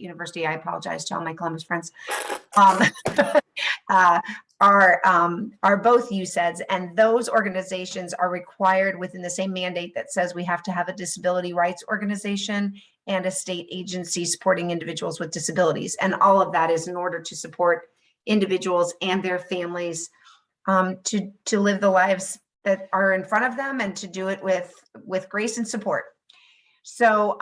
University, I apologize to all my Columbus friends, um, are both USEDs, and those organizations are required within the same mandate that says we have to have a disability rights organization and a state agency supporting individuals with disabilities. And all of that is in order to support individuals and their families to live the lives that are in front of them, and to do it with grace and support. So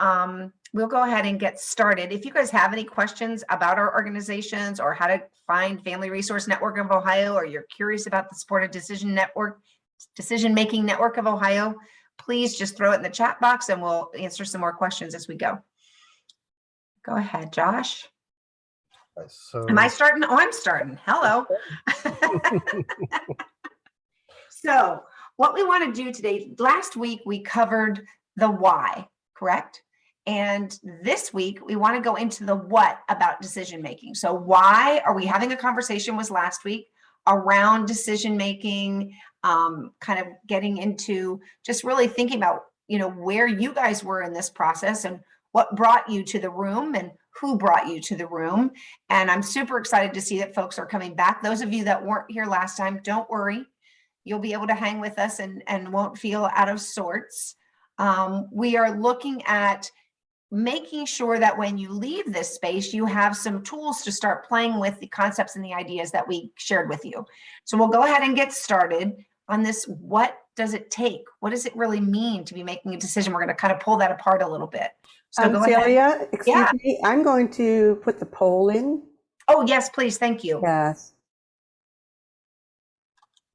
we'll go ahead and get started. If you guys have any questions about our organizations or how to find Family Resource Network of Ohio, or you're curious about the Supported Decision-Making Network of Ohio, please just throw it in the chat box and we'll answer some more questions as we go. Go ahead, Josh. So, am I starting? Oh, I'm starting. Hello. So what we want to do today, last week we covered the why, correct? And this week we want to go into the what about decision making. So why are we having a conversation was last week around decision making, kind of getting into just really thinking about, where you guys were in this process and what brought you to the room and who brought you to the room. And I'm super excited to see that folks are coming back. Those of you that weren't here last time, don't worry. You'll be able to hang with us and won't feel out of sorts. We are looking at making sure that when you leave this space, you have some tools to start playing with the concepts and the ideas that we shared with you. So we'll go ahead and get started on this. What does it take? What does it really mean to be making a decision? We're going to kind of pull that apart a little bit. So go Celia, ahead. excuse me, I'm going to put the poll in. Oh, yes, please. Thank you. Yes.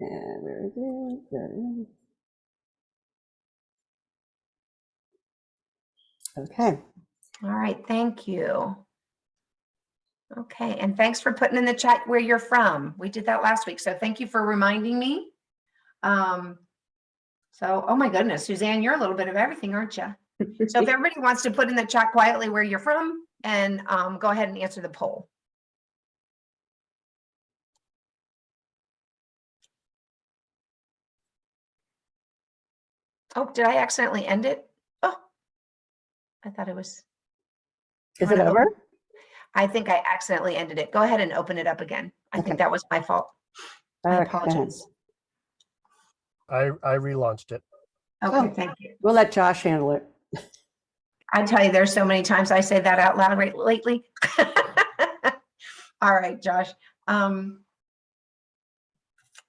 And where is it? There it is. Okay. All right. Thank you. Okay. And thanks for putting in the chat where you're from. We did that last week. So thank you for reminding me. So, oh my goodness, Suzanne, you're a little bit of everything, aren't you? So if everybody wants to put in the chat quietly where you're from, and go ahead and answer the poll. Oh, did I accidentally end it? Oh, I thought it was. Is it over? I think I accidentally ended it. Go ahead and open it up again. I think that was my fault. I apologize. I relaunched it. Okay, thank you. We'll let Josh handle it. I tell you, there's so many times I say that out loud lately. All right, Josh. And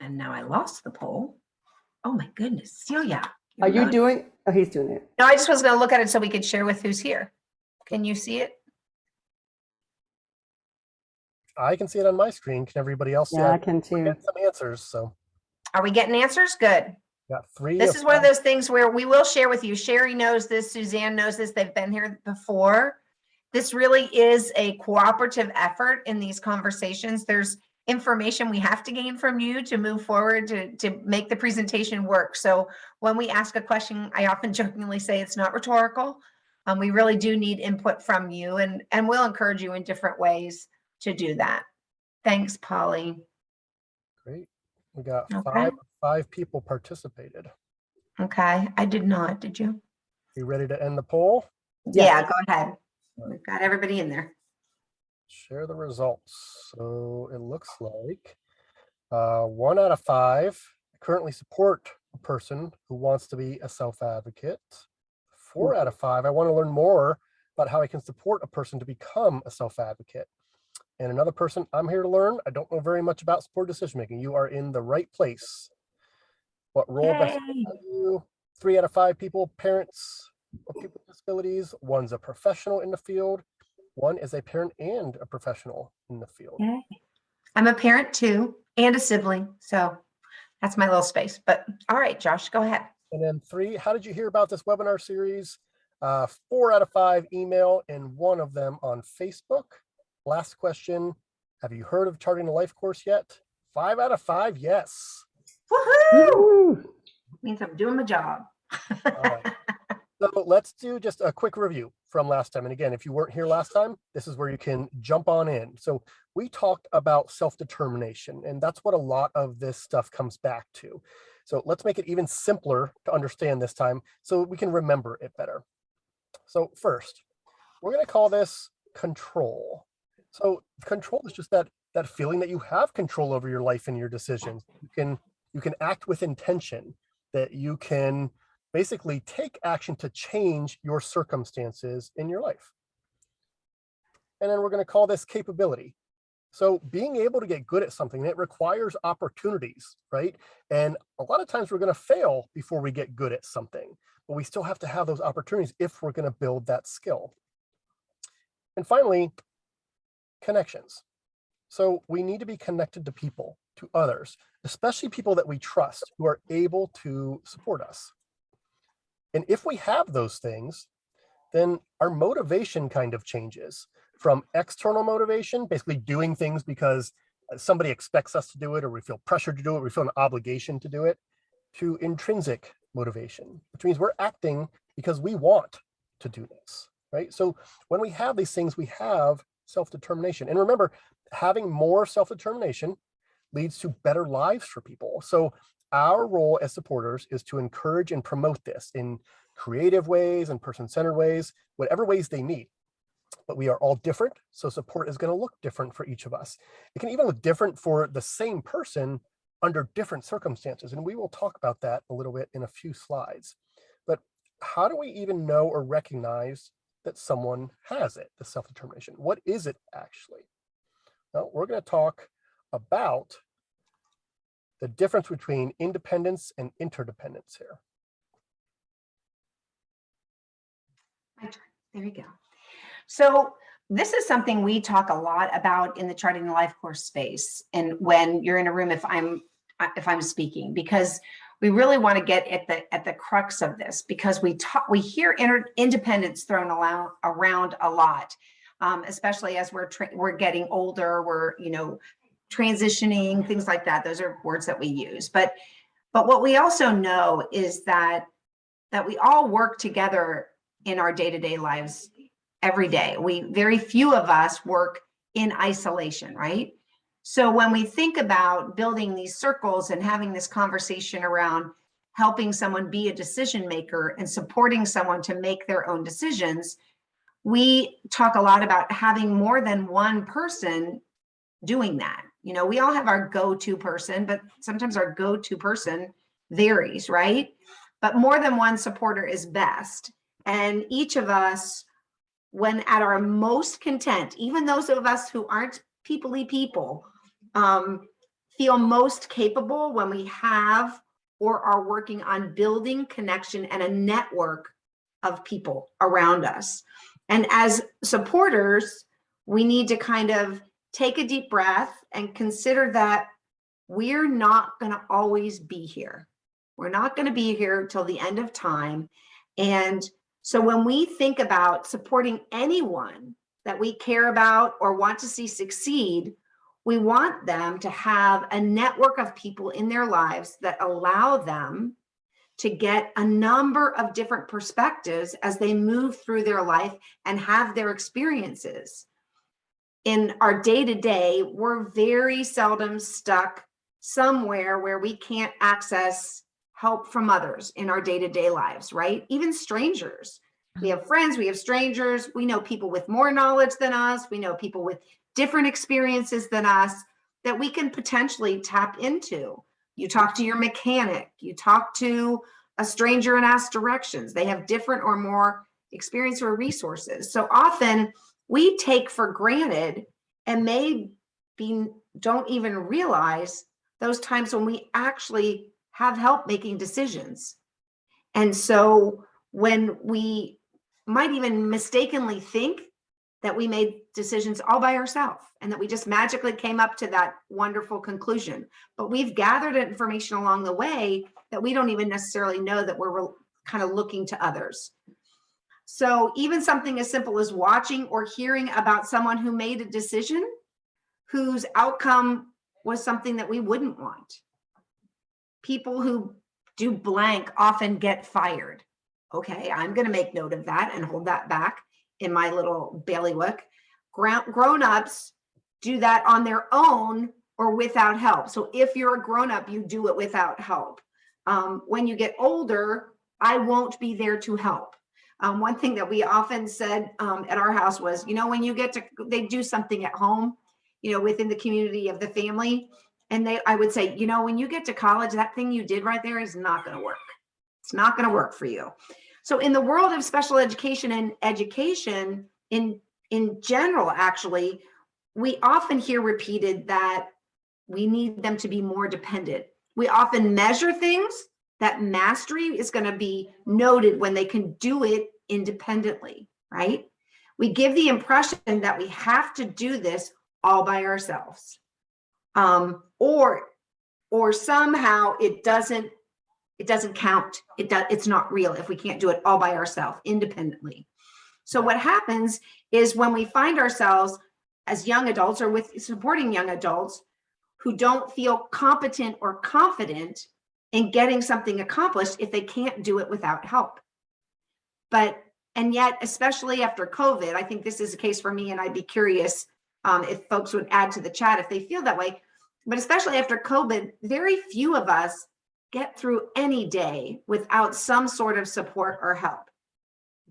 now I lost the poll. Oh my goodness, Celia. Are you doing? Oh, he's doing it. No, I just was going to look at it so we could share with who's here. Can you see it? I can see it on my screen. Can everybody else see it? Yeah, I can too. Get some answers. So, are we getting answers? Good. Yeah, 3. This is one of those things where we will share with you. Sherry knows this. Suzanne knows this. They've been here before. This really is a cooperative effort in these conversations. There's information we have to gain from you to move forward to make the presentation work. So when we ask a question, I often jokingly say it's not rhetorical. We really do need input from you, and we'll encourage you in different ways to do that. Thanks, Polly. Great. We got Okay. five people participated. Okay. I did not. Did you? You ready to end the poll? Yeah, go ahead. We've got everybody in there. Share the results. So it looks like 1 out of 5 currently support a person who wants to be a self-advocate. 4 out of 5, I want to learn more about how I can support a person to become a self-advocate. And another person, I'm here to learn. I don't know very much about supported decision-making. You are in the right place. What role best for you? 3 out of 5 people, parents of people with disabilities. 1's a professional in the field. 1 is a parent and a professional in the field. Okay. I'm a parent too, and a sibling. So that's my little space. But all right, Josh, go ahead. And then 3, how did you hear about this webinar series? 4 out of 5 email, and 1 of them on Facebook. Last question, have you heard of Charting a Life course yet? 5 out of 5, yes. Woohoo! Means I'm doing my job. All right. So let's do just a quick review from last time. And again, if you weren't here last time, this is where you can jump on in. So we talked about self-determination, and that's what a lot of this stuff comes back to. So let's make it even simpler to understand this time so we can remember it better. So first, we're going to call this control. So control is just that feeling that you have control over your life and your decisions. You can act with intention, that you can basically take action to change your circumstances in your life. And then we're going to call this capability. So being able to get good at something, it requires opportunities, right? And a lot of times we're going to fail before we get good at something, but we still have to have those opportunities if we're going to build that skill. And finally, connections. So we need to be connected to people, to others, especially people that we trust who are able to support us. And if we have those things, then our motivation kind of changes from external motivation, basically doing things because somebody expects us to do it, or we feel pressured to do it, we feel an obligation to do it, to intrinsic motivation, which means we're acting because we want to do this, right? So when we have these things, we have self-determination. And remember, having more self-determination leads to better lives for people. So our role as supporters is to encourage and promote this in creative ways and person-centered ways, whatever ways they need. But we are all different, so support is going to look different for each of us. It can even look different for the same person under different circumstances, and we will talk about that a little bit in a few slides. But how do we even know or recognize that someone has it, the self-determination? What is it actually? Well, we're going to talk about the difference between independence and interdependence here. My turn. There you go. So this is something we talk a lot about in the Charting the Life course space, and when you're in a room, if I'm speaking, because we really want to get at the crux of this, because we hear independence thrown around a lot, especially as we're getting older, we're transitioning, things like that. Those are words that we use, but what we also know is that we all work together in our day-to-day lives every day. Very few of us work in isolation, right? So when we think about building these circles and having this conversation around helping someone be a decision maker and supporting someone to make their own decisions, we talk a lot about having more than one person doing that. We all have our go-to person, but sometimes our go-to person varies, right? But more than one supporter is best. And each of us, when at our most content, even those of us who aren't people-y people, feel most capable when we have or are working on building connection and a network of people around us. And as supporters, we need to kind of take a deep breath and consider that we're not going to always be here. We're not going to be here till the end of time. And so when we think about supporting anyone that we care about or want to see succeed, we want them to have a network of people in their lives that allow them to get a number of different perspectives as they move through their life and have their experiences. In our day-to-day, we're very seldom stuck somewhere where we can't access help from others in our day-to-day lives, right? Even strangers. We have friends, we have strangers, we know people with more knowledge than us, we know people with different experiences than us that we can potentially tap into. You talk to your mechanic, you talk to a stranger and ask directions. They have different or more experience or resources. So often we take for granted and don't even realize those times when we actually have help making decisions. And so when we might even mistakenly think that we made decisions all by ourselves and that we just magically came up to that wonderful conclusion, but we've gathered information along the way that we don't even necessarily know that we're kind of looking to others. So even something as simple as watching or hearing about someone who made a decision whose outcome was something that we wouldn't want. People who do blank often get fired. Okay, I'm going to make note of that and hold that back in my little bailiwick. Grown-ups do that on their own or without help. So if you're a grown-up, you do it without help. When you get older, I won't be there to help. One thing that we often said at our house was, when you get to, they do something at home, within the community of the family. And I would say, when you get to college, that thing you did right there is not going to work. It's not going to work for you. So in the world of special education and education in general, actually, we often hear repeated that we need them to be more dependent. We often measure things that mastery is going to be noted when they can do it independently, right? We give the impression that we have to do this all by ourselves, or somehow it doesn't count. It's not real if we can't do it all by ourselves independently. So what happens is when we find ourselves as young adults or with supporting young adults who don't feel competent or confident in getting something accomplished if they can't do it without help. And yet, especially after COVID, I think this is a case for me, and I'd be curious if folks would add to the chat if they feel that way. But especially after COVID, very few of us get through any day without some sort of support or help.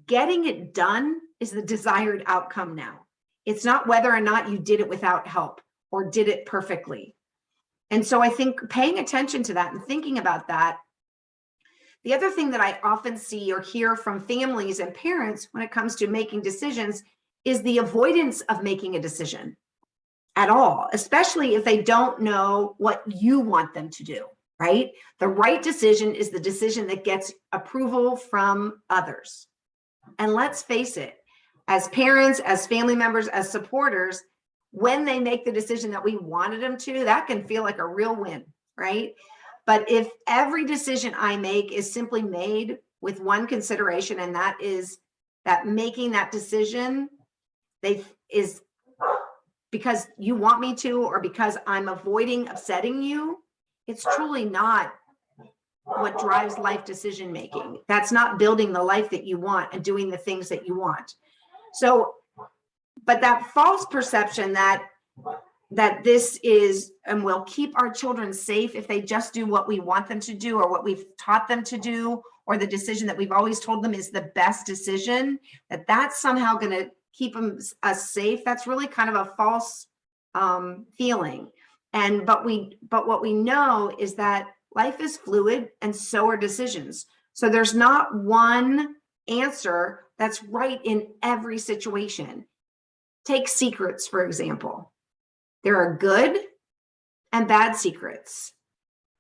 Getting it done is the desired outcome now. It's not whether or not you did it without help or did it perfectly. And so I think paying attention to that and thinking about that. The other thing that I often see or hear from families and parents when it comes to making decisions is the avoidance of making a decision at all, especially if they don't know what you want them to do, right? The right decision is the decision that gets approval from others. And let's face it, as parents, as family members, as supporters, when they make the decision that we wanted them to, that can feel like a real win, right? But if every decision I make is simply made with one consideration, and that is that making that decision is because you want me to, or because I'm avoiding upsetting you, it's truly not what drives life decision making. That's not building the life that you want and doing the things that you want. So, but that false perception that this is and will keep our children safe if they just do what we want them to do or what we've taught them to do, or the decision that we've always told them is the best decision, that's somehow going to keep us safe. That's really kind of a false feeling. But what we know is that life is fluid, and so are decisions. So there's not one answer that's right in every situation. Take secrets, for example. There are good and bad secrets.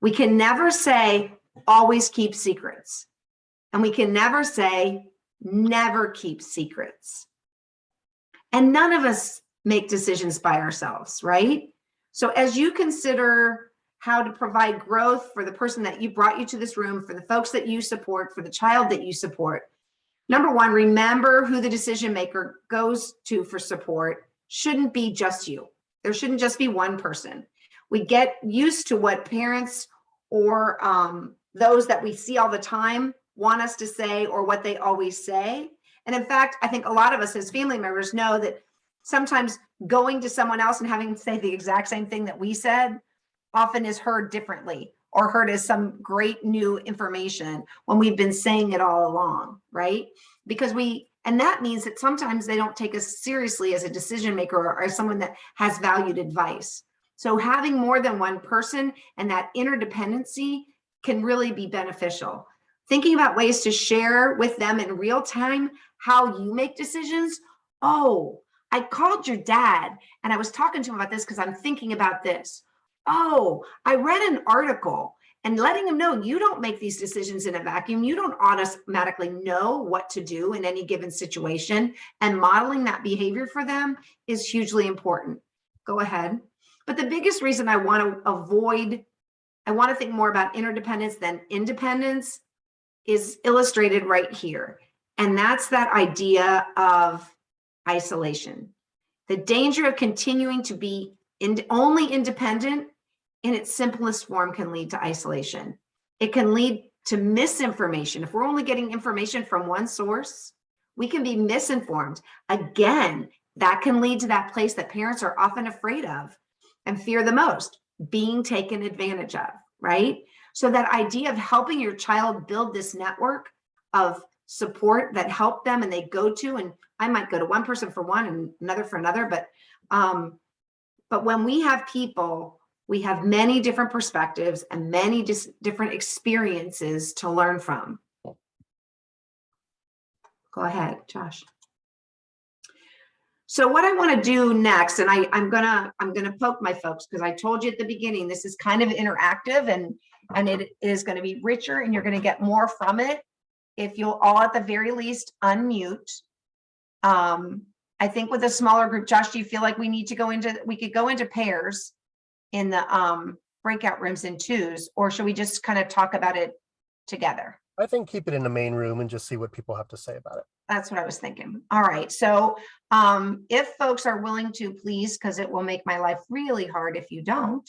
We can never say always keep secrets. And we can never say never keep secrets. And none of us make decisions by ourselves, right? So as you consider how to provide growth for the person that brought you to this room, for the folks that you support, for the child that you support, number one, remember who the decision maker goes to for support shouldn't be just you. There shouldn't just be one person. We get used to what parents or those that we see all the time want us to say, or what they always say. And in fact, I think a lot of us as family members know that sometimes going to someone else and having them say the exact same thing that we said often is heard differently, or heard as some great new information when we've been saying it all along, right? And that means that sometimes they don't take us seriously as a decision maker or as someone that has valued advice. So having more than one person and that interdependency can really be beneficial. Thinking about ways to share with them in real time how you make decisions. Oh, I called your dad and I was talking to him about this because I'm thinking about this. Oh, I read an article, and letting them know you don't make these decisions in a vacuum. You don't automatically know what to do in any given situation, and modeling that behavior for them is hugely important. Go ahead. But the biggest reason I want to think more about interdependence than independence is illustrated right here. And that's that idea of isolation. The danger of continuing to be only independent in its simplest form can lead to isolation. It can lead to misinformation. If we're only getting information from one source, we can be misinformed. Again, that can lead to that place that parents are often afraid of and fear the most, being taken advantage of, right? So that idea of helping your child build this network of support that help them and they go to, and I might go to one person for one and another for another, but when we have people, we have many different perspectives and many different experiences to learn from. Go ahead, Josh. So what I want to do next, and I'm gonna poke my folks, because I told you at the beginning, this is kind of interactive and it is going to be richer and you're going to get more from it if you'll all at the very least unmute. I think with a smaller group, Josh, do you feel like we could go into pairs in the breakout rooms in twos, or should we just kind of talk about it together? I think keep it in the main room and just see what people have to say about it. That's what I was thinking. All right. So if folks are willing to, please, because it will make my life really hard if you don't,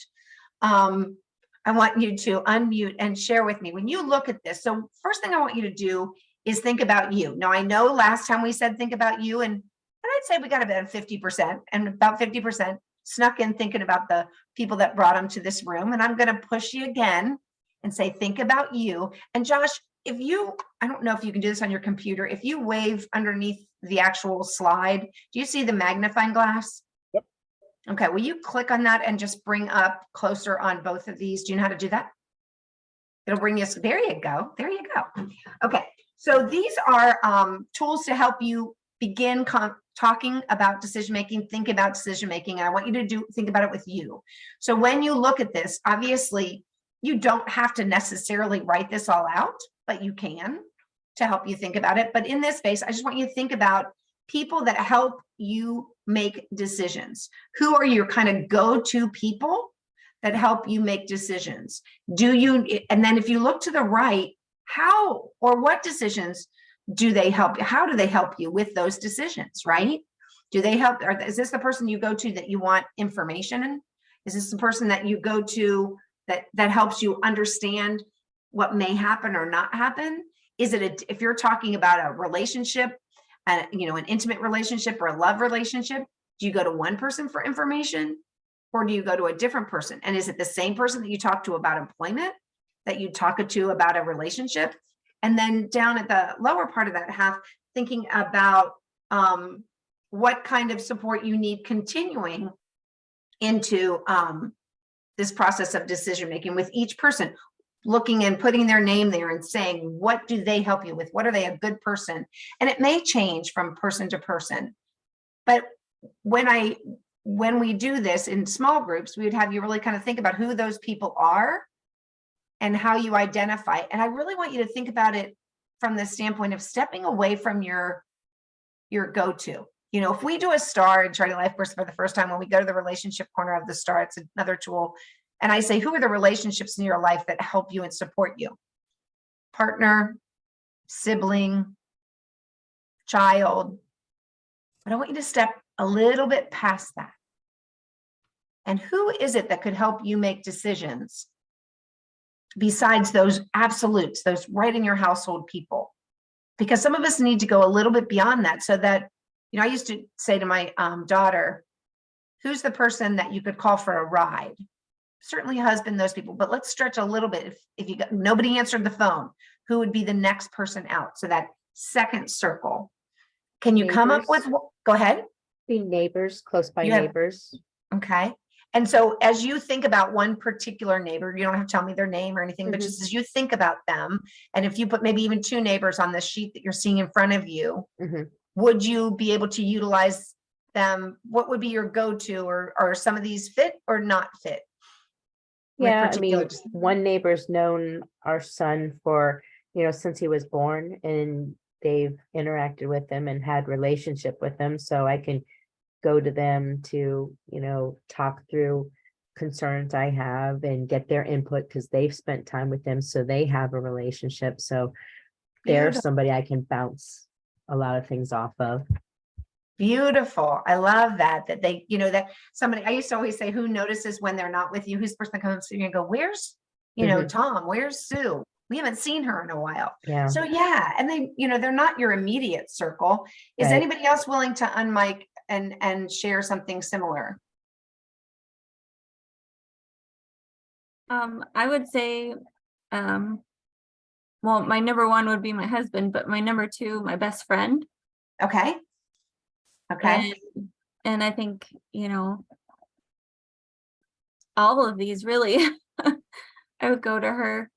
I want you to unmute and share with me when you look at this. So first thing I want you to do is think about you. Now, I know last time we said think about you, and I'd say we got about 50%, and about 50% snuck in thinking about the people that brought them to this room. And I'm going to push you again and say, think about you. And Josh, if you, I don't know if you can do this on your computer, if you wave underneath the actual slide, do you see the magnifying glass? Yep. Okay, will you click on that and just bring up closer on both of these? Do you know how to do that? It'll bring us, there you go, there you go. Okay, so these are tools to help you begin talking about decision-making, think about decision-making. And I want you to think about it with you. So when you look at this, obviously, you don't have to necessarily write this all out, but you can to help you think about it. But in this space, I just want you to think about people that help you make decisions. Who are your kind of go-to people that help you make decisions? And then if you look to the right, how or what decisions do they help you? How do they help you with those decisions, right? Do they help? Is this the person you go to that you want information in? Is this the person that you go to that helps you understand what may happen or not happen? Is it if you're talking about a relationship, an intimate relationship or a love relationship, do you go to one person for information, or do you go to a different person? And is it the same person that you talk to about employment, that you talk to about a relationship? And then down at the lower part of that half, thinking about what kind of support you need continuing into this process of decision making with each person, looking and putting their name there and saying, what do they help you with? What are they a good person? And it may change from person to person. But when we do this in small groups, we would have you really kind of think about who those people are and how you identify. And I really want you to think about it from the standpoint of stepping away from your go-to. If we do a star in Charting Life Course for the first time, when we go to the relationship corner of the star, it's another tool. And I say, who are the relationships in your life that help you and support you? Partner, sibling, child. But I want you to step a little bit past that. And who is it that could help you make decisions besides those absolutes, those right in your household people? Because some of us need to go a little bit beyond that, so that, I used to say to my daughter, who's the person that you could call for a ride? Certainly husband, those people, but let's stretch a little bit. If you got nobody answered the phone, who would be the next person out? So that second circle. Can you come up with, go ahead? Be neighbors, close by neighbors. Okay. And so as you think about one particular neighbor, you don't have to tell me their name or anything, but just as you think about them, and if you put maybe even two neighbors on this sheet that you're seeing in front of you, would you be able to utilize them? What would be your go-to, or are some of these fit or not fit? Yeah, I mean, one neighbor's known our son for, since he was born, and they've interacted with him and had relationship with him. So I can go to them to, talk through concerns I have and get their input, because they've spent time with them. So they have a relationship. So they're somebody I can bounce a lot of things off of. Beautiful. I love that they, that somebody, I used to always say, who notices when they're not with you? Who's the person that comes to you and go, where's, Tom, where's Sue? We haven't seen her in a while. Yeah. So yeah. And they, they're not your immediate circle. Is anybody else willing to unmic and share something similar? I would say, well, my number one would be my husband, but my number two, my best friend. Okay. Okay. And I think, all of these really, I would go to her.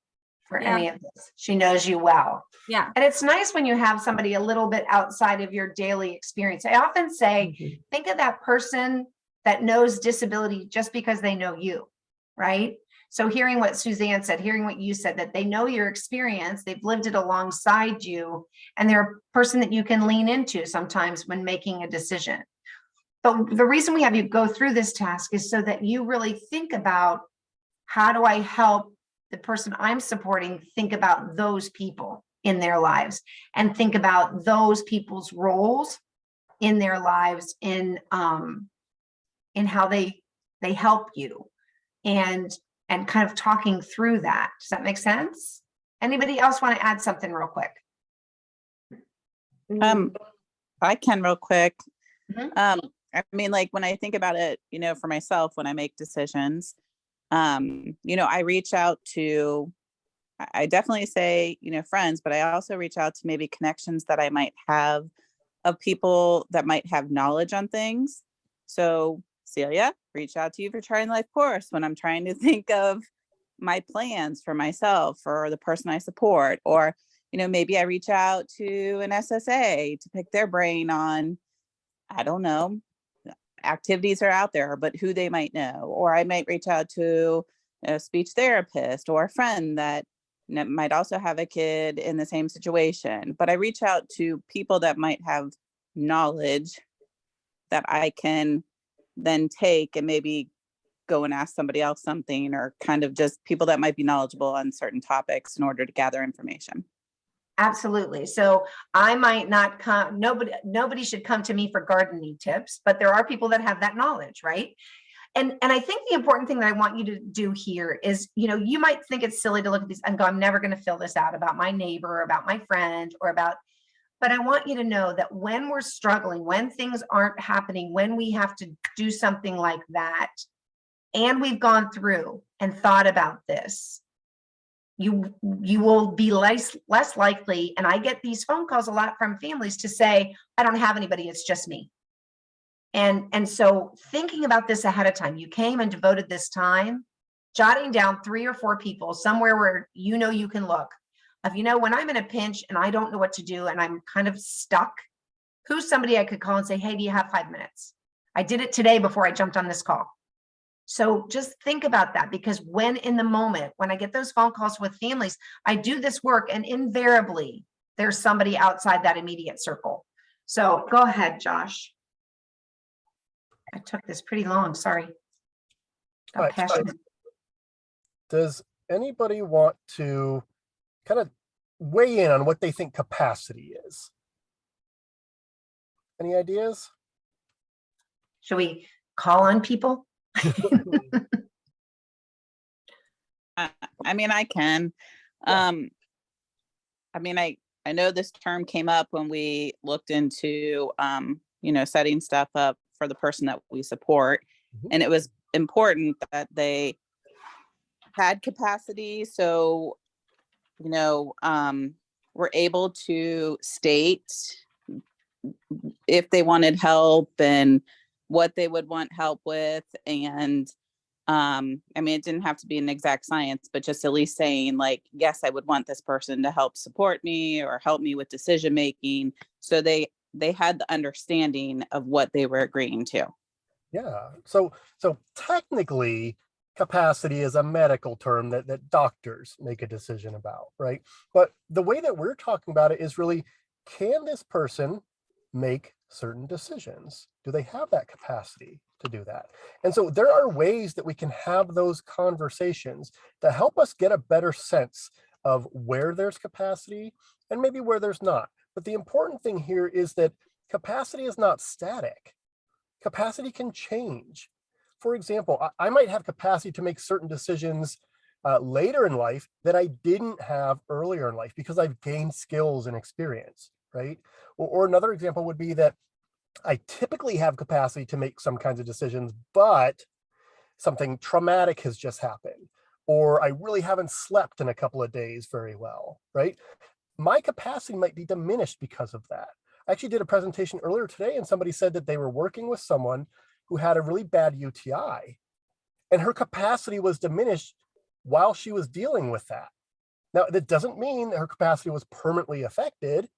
For Yeah. any of this. She knows you well. Yeah. And it's nice when you have somebody a little bit outside of your daily experience. I often say, Mhm. think of that person that knows disability just because they know you, right? So hearing what Suzanne said, hearing what you said, that they know your experience, they've lived it alongside you, and they're a person that you can lean into sometimes when making a decision. But the reason we have you go through this task is so that you really think about, how do I help the person I'm supporting think about those people in their lives, and think about those people's roles in their lives in how they help you, and kind of talking through that. Does that make sense? Anybody else want to add something real quick? I can real quick. Mhm. I mean, like when I think about it, for myself, when I make decisions, I reach out to, I definitely say, friends, but I also reach out to maybe connections that I might have of people that might have knowledge on things. So Celia, reach out to you for Trying Life course when I'm trying to think of my plans for myself or the person I support, or, maybe I reach out to an SSA to pick their brain on, I don't know, activities are out there, but who they might know. Or I might reach out to a speech therapist or a friend that might also have a kid in the same situation. But I reach out to people that might have knowledge that I can then take and maybe go and ask somebody else something, or kind of just people that might be knowledgeable on certain topics in order to gather information. Absolutely. So I might not come, nobody should come to me for gardening tips, but there are people that have that knowledge, right? And I think the important thing that I want you to do here is, you might think it's silly to look at these and go, I'm never going to fill this out about my neighbor, about my friend, or about, but I want you to know that when we're struggling, when things aren't happening, when we have to do something like that, and we've gone through and thought about this, you will be less likely, and I get these phone calls a lot from families to say, I don't have anybody, it's just me. And so thinking about this ahead of time, you came and devoted this time, jotting down 3 or 4 people somewhere where you can look. If when I'm in a pinch and I don't know what to do and I'm kind of stuck, who's somebody I could call and say, hey, do you have 5 minutes? I did it today before I jumped on this call. So just think about that, because when in the moment, when I get those phone calls with families, I do this work and invariably there's somebody outside that immediate circle. So go ahead, Josh. I took this pretty long, sorry. Got Right. passionate. Does anybody want to kind of weigh in on what they think capacity is? Any ideas? Should we call on people? I mean, I can. I mean, I know this term came up when we looked into, setting stuff up for the person that we support. Mhm. And it was important that they had capacity. So, were able to state if they wanted help and what they would want help with. And I mean, it didn't have to be an exact science, but just at least saying like, yes, I would want this person to help support me or help me with decision making. So they had the understanding of what they were agreeing to. Yeah. So technically, capacity is a medical term that doctors make a decision about, right? But the way that we're talking about it is really, can this person make certain decisions? Do they have that capacity to do that? And so there are ways that we can have those conversations that help us get a better sense of where there's capacity and maybe where there's not. But the important thing here is that capacity is not static. Capacity can change. For example, I might have capacity to make certain decisions later in life that I didn't have earlier in life because I've gained skills and experience, right? Or another example would be that I typically have capacity to make some kinds of decisions, but something traumatic has just happened, or I really haven't slept in a couple of days very well, right? My capacity might be diminished because of that. I actually did a presentation earlier today and somebody said that they were working with someone who had a really bad UTI and her capacity was diminished while she was dealing with that. Now, that doesn't mean that her capacity was permanently affected,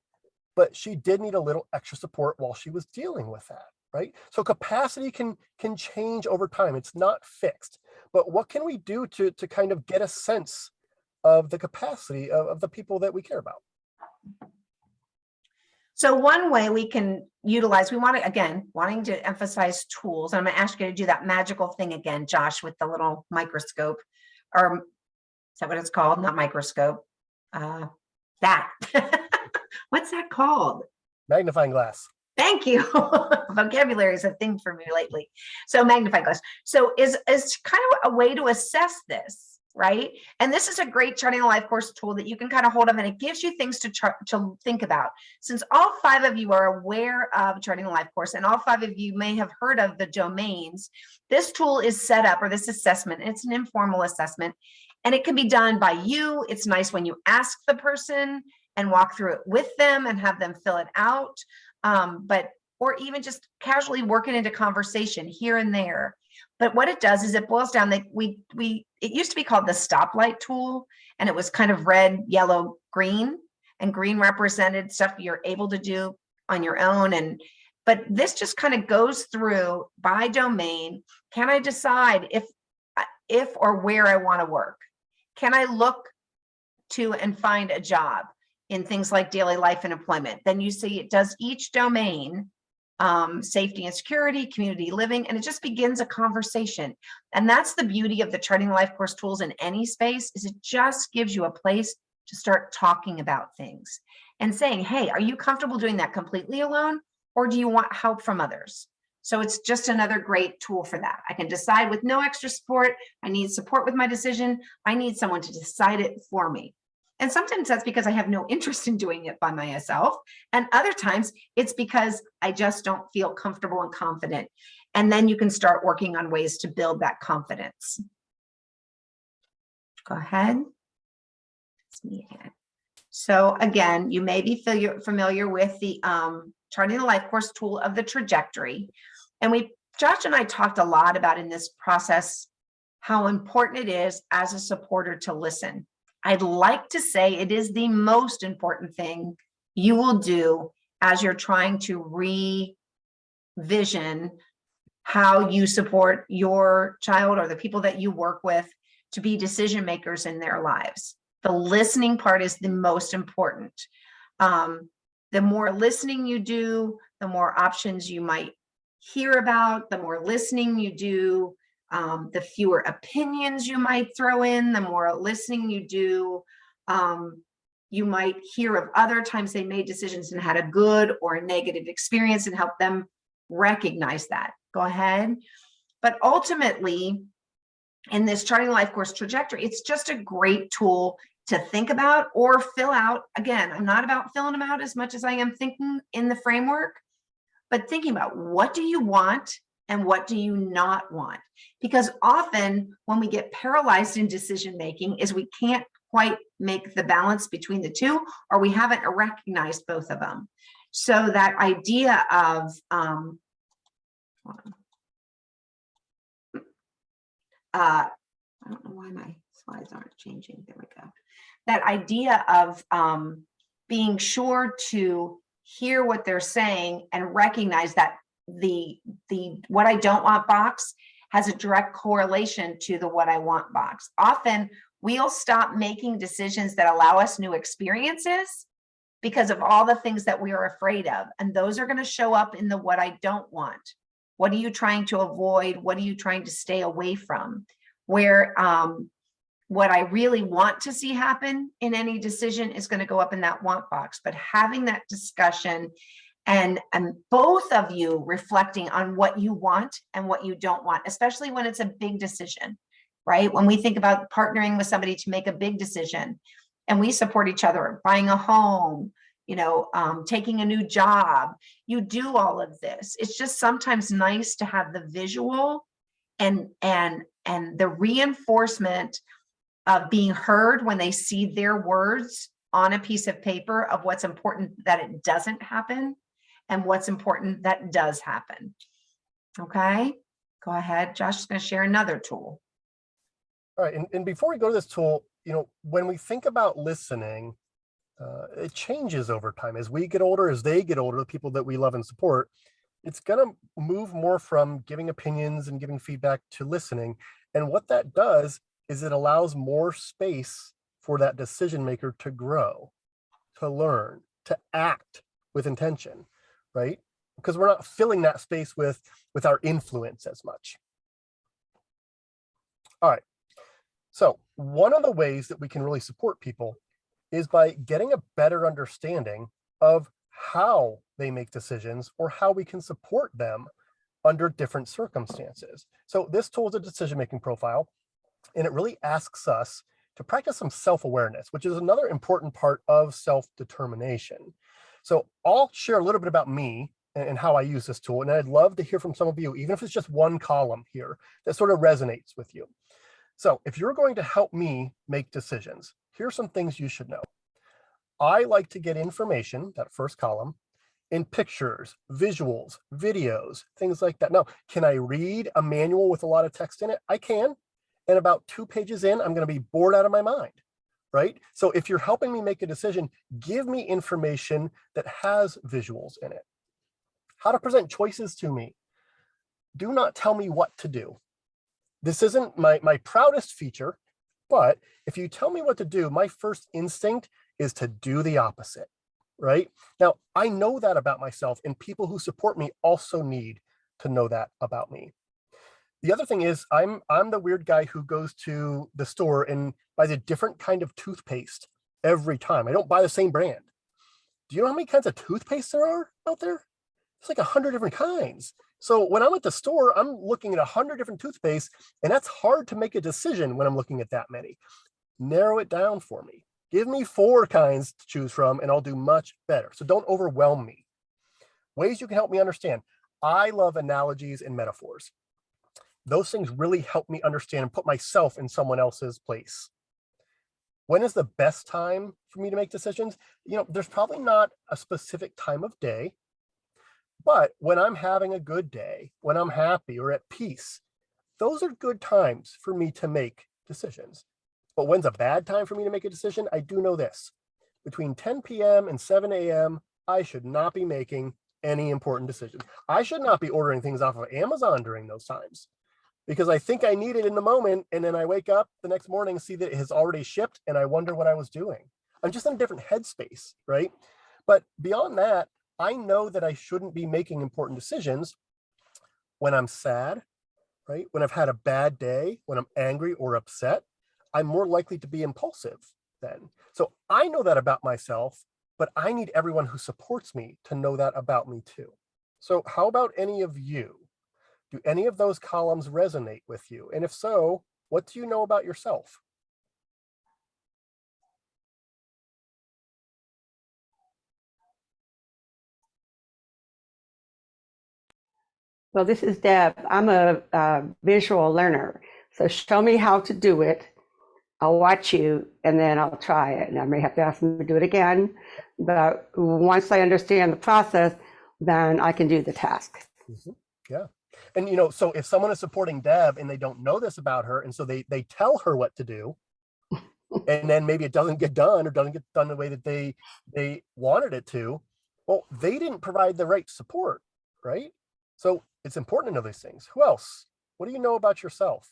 but she did need a little extra support while she was dealing with that, right? So capacity can change over time. It's not fixed. But what can we do to kind of get a sense of the capacity of the people that we care about? So one way we can utilize, we want to, again, wanting to emphasize tools. I'm going to ask you to do that magical thing again, Josh, with the little microscope, or is that what it's called? Not microscope. That. What's that called? Magnifying glass. Thank you. Vocabulary is a thing for me lately. So magnifying glass. So is kind of a way to assess this, right? And this is a great Charting a Life Course tool that you can kind of hold up, and it gives you things to think about. Since all 5 of you are aware of Charting a Life Course, and all 5 of you may have heard of the domains, this tool is set up, or this assessment, it's an informal assessment, and it can be done by you. It's nice when you ask the person and walk through it with them and have them fill it out. Or even just casually working into conversation here and there. But what it does is it boils down that it used to be called the stoplight tool, and it was kind of red, yellow, green, and green represented stuff you're able to do on your own. But this just kind of goes through by domain. Can I decide if or where I want to work? Can I look to and find a job in things like daily life and employment? Then you see it does each domain, safety and security, community living, and it just begins a conversation. And that's the beauty of the Charting a Life Course tools in any space, is it just gives you a place to start talking about things and saying, hey, are you comfortable doing that completely alone, or do you want help from others? So it's just another great tool for that. I can decide with no extra support. I need support with my decision. I need someone to decide it for me. And sometimes that's because I have no interest in doing it by myself. And other times it's because I just don't feel comfortable and confident. And then you can start working on ways to build that confidence. Go ahead. It's me again. So again, you may be familiar with the Charting a Life Course tool of the trajectory. And Josh and I talked a lot about in this process how important it is as a supporter to listen. I'd like to say it is the most important thing you will do as you're trying to revision how you support your child or the people that you work with to be decision makers in their lives. The listening part is the most important. The more listening you do, the more options you might hear about, the more listening you do, the fewer opinions you might throw in, the more listening you do. You might hear of other times they made decisions and had a good or a negative experience, and help them recognize that. Go ahead. But ultimately, in this Charting a Life Course trajectory, it's just a great tool to think about or fill out. Again, I'm not about filling them out as much as I am thinking in the framework, but thinking about what do you want and what do you not want? Because often when we get paralyzed in decision making is we can't quite make the balance between the two, or we haven't recognized both of them. So that idea of I don't know why my slides aren't changing. There we go. That idea of being sure to hear what they're saying and recognize that the what I don't want box has a direct correlation to the what I want box. Often we'll stop making decisions that allow us new experiences because of all the things that we are afraid of. And those are going to show up in the what I don't want. What are you trying to avoid? What are you trying to stay away from? Where what I really want to see happen in any decision is going to go up in that want box. But having that discussion and both of you reflecting on what you want and what you don't want, especially when it's a big decision, right? When we think about partnering with somebody to make a big decision and we support each other, buying a home, taking a new job, you do all of this. It's just sometimes nice to have the visual and the reinforcement being heard when they see their words on a piece of paper of what's important that it doesn't happen and what's important that does happen. Okay, go ahead. Josh is going to share another tool. All right, and before we go to this tool, when we think about listening, it changes over time. As we get older, as they get older, the people that we love and support, it's going to move more from giving opinions and giving feedback to listening. And what that does is it allows more space for that decision maker to grow, to learn, to act with intention, right? Because we're not filling that space with our influence as much. All right. So one of the ways that we can really support people is by getting a better understanding of how they make decisions or how we can support them under different circumstances. So this tool is a decision-making profile, and it really asks us to practice some self-awareness, which is another important part of self-determination. So I'll share a little bit about me and how I use this tool, and I'd love to hear from some of you, even if it's just one column here that sort of resonates with you. So if you're going to help me make decisions, here's some things you should know. I like to get information, that first column, in pictures, visuals, videos, things like that. Now, can I read a manual with a lot of text in it? I can. And about 2 pages in, I'm going to be bored out of my mind, right? So if you're helping me make a decision, give me information that has visuals in it. How to present choices to me. Do not tell me what to do. This isn't my proudest feature, but if you tell me what to do, my first instinct is to do the opposite, right? Now, I know that about myself, and people who support me also need to know that about me. The other thing is I'm the weird guy who goes to the store and buys a different kind of toothpaste every time. I don't buy the same brand. Do you know how many kinds of toothpaste there are out there? It's like 100 different kinds. So when I'm at the store, I'm looking at 100 different toothpaste, and that's hard to make a decision when I'm looking at that many. Narrow it down for me. Give me 4 kinds to choose from, and I'll do much better. So don't overwhelm me. Ways you can help me understand. I love analogies and metaphors. Those things really help me understand and put myself in someone else's place. When is the best time for me to make decisions? There's probably not a specific time of day, but when I'm having a good day, when I'm happy or at peace, those are good times for me to make decisions. But when's a bad time for me to make a decision? I do know this. Between 10 p.m. and 7 a.m., I should not be making any important decisions. I should not be ordering things off of Amazon during those times because I think I need it in the moment. And then I wake up the next morning and see that it has already shipped and I wonder what I was doing. I'm just in a different headspace, right? But beyond that, I know that I shouldn't be making important decisions when I'm sad, right? When I've had a bad day, when I'm angry or upset, I'm more likely to be impulsive then. So I know that about myself, but I need everyone who supports me to know that about me too. So how about any of you? Do any of those columns resonate with you? And if so, what do you know about yourself? Well, this is Deb. I'm a visual learner. So show me how to do it. I'll watch you and then I'll try it. And I may have to ask them to do it again. But once I understand the process, then I can do the task. Mm-hmm. Yeah. And, so if someone is supporting Deb and they don't know this about her, and so they tell her what to do, and then maybe it doesn't get done or doesn't get done the way that they wanted it to, well, they didn't provide the right support, right? So it's important to know these things. Who else? What do you know about yourself?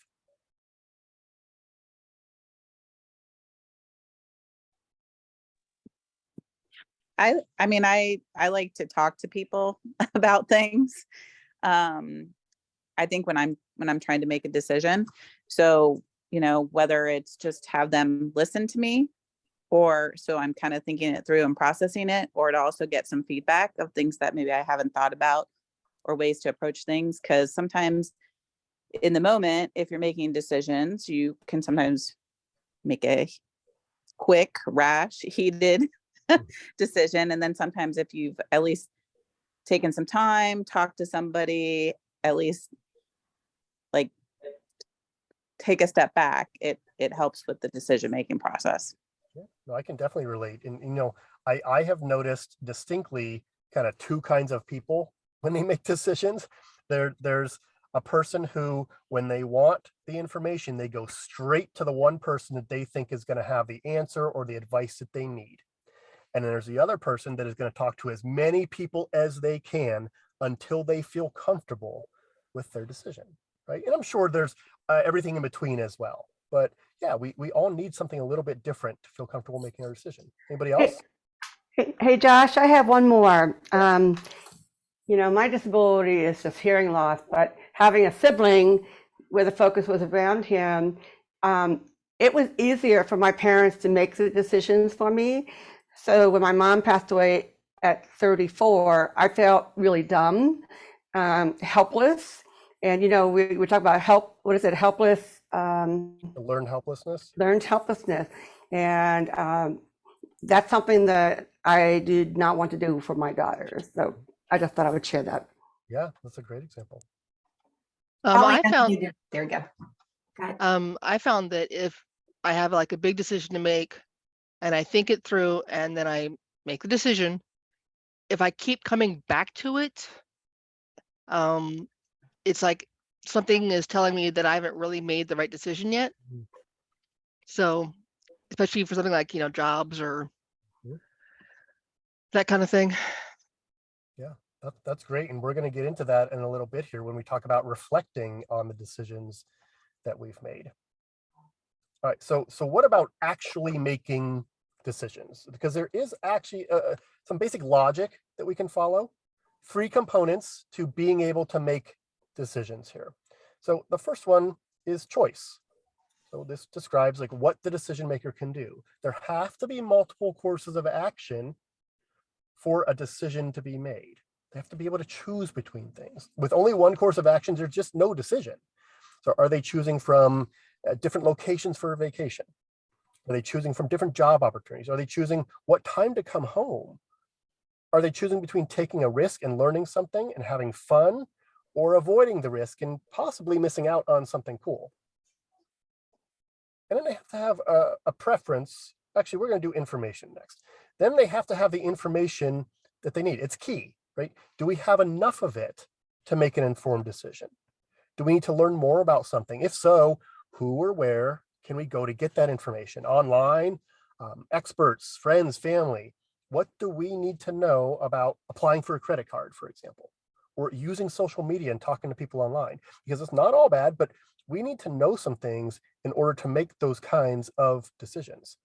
I mean, I like to talk to people about things. I think when I'm trying to make a decision, so, whether it's just have them listen to me, or so I'm kind of thinking it through and processing it, or to also get some feedback of things that maybe I haven't thought about or ways to approach things. Because sometimes in the moment, if you're making decisions, you can sometimes make a quick, rash, heated decision. And then sometimes if you've at least taken some time, talked to somebody, at least like take a step back, it it helps with the decision-making process. Yeah, no, I can definitely relate. And, I have noticed distinctly kind of two kinds of people when they make decisions. There's a person who, when they want the information, they go straight to the one person that they think is going to have the answer or the advice that they need. And then there's the other person that is going to talk to as many people as they can until they feel comfortable with their decision, right? And I'm sure there's everything in between as well. But yeah, we all need something a little bit different to feel comfortable making a decision. Anybody else? Hey, Josh, I have one more. My disability is just hearing loss, but having a sibling where the focus was around him, it was easier for my parents to make the decisions for me. So when my mom passed away at 34, I felt really dumb, helpless. And, we talk about helpless? Learned helplessness. Learned helplessness. And that's something that I did not want to do for my daughters. So I just thought I would share that. Yeah, that's a great example. I found there we go. I found that if I have like a big decision to make and I think it through and then I make the decision, if I keep coming back to it, it's like something is telling me that I haven't really made the right decision yet. Mhm. So especially for something like, jobs or Mhm. that kind of thing. Yeah, that's great. And we're going to get into that in a little bit here when we talk about reflecting on the decisions that we've made. All right, so what about actually making decisions? Because there is actually some basic logic that we can follow, 3 components to being able to make decisions here. So the first one is choice. So this describes like what the decision maker can do. There have to be multiple courses of action for a decision to be made. They have to be able to choose between things. With only one course of action, there's just no decision. So are they choosing from different locations for a vacation? Are they choosing from different job opportunities? Are they choosing what time to come home? Are they choosing between taking a risk and learning something and having fun, or avoiding the risk and possibly missing out on something cool? And then they have to have a preference. Actually, we're going to do information next. Then they have to have the information that they need. It's key, right? Do we have enough of it to make an informed decision? Do we need to learn more about something? If so, who or where can we go to get that information? Online, experts, friends, family. What do we need to know about applying for a credit card, for example, or using social media and talking to people online? Because it's not all bad, but we need to know some things in order to make those kinds of decisions.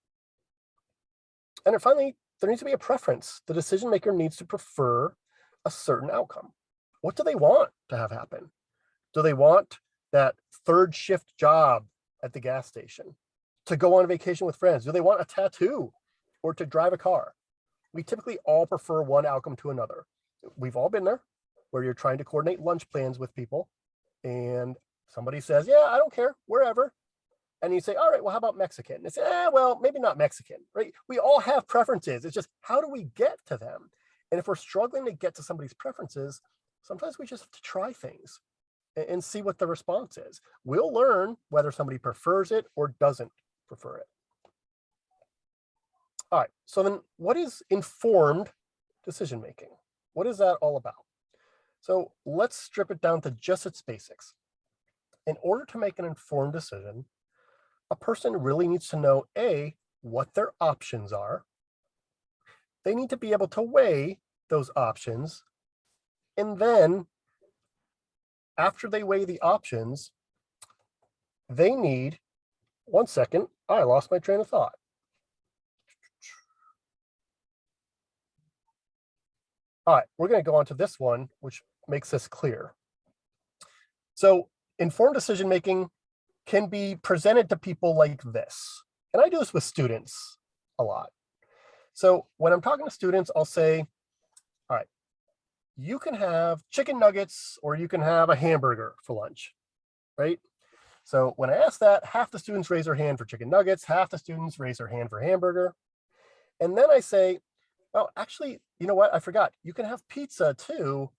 And then finally, there needs to be a preference. The decision maker needs to prefer a certain outcome. What do they want to have happen? Do they want that 3rd shift job at the gas station, to go on vacation with friends? Do they want a tattoo or to drive a car? We typically all prefer one outcome to another. We've all been there where you're trying to coordinate lunch plans with people and somebody says, yeah, I don't care, wherever. And you say, all right, well, how about Mexican? And they say, well, maybe not Mexican, right? We all have preferences. It's just, how do we get to them? And if we're struggling to get to somebody's preferences, sometimes we just have to try things and see what the response is. We'll learn whether somebody prefers it or doesn't prefer it. All right, so then what is informed decision making? What is that all about? So let's strip it down to just its basics. In order to make an informed decision, a person really needs to know, A, what their options are. They need to be able to weigh those options. And then after they weigh the options, they need, one second, I lost my train of thought. All right, we're going to go on to this one, which makes this clear. So informed decision making can be presented to people like this. And I do this with students a lot. So when I'm talking to students, I'll say, all right, you can have chicken nuggets or you can have a hamburger for lunch, right? So when I ask that, half the students raise their hand for chicken nuggets, half the students raise their hand for hamburger. And then I say, oh, actually, you know what? I forgot. You can have pizza too,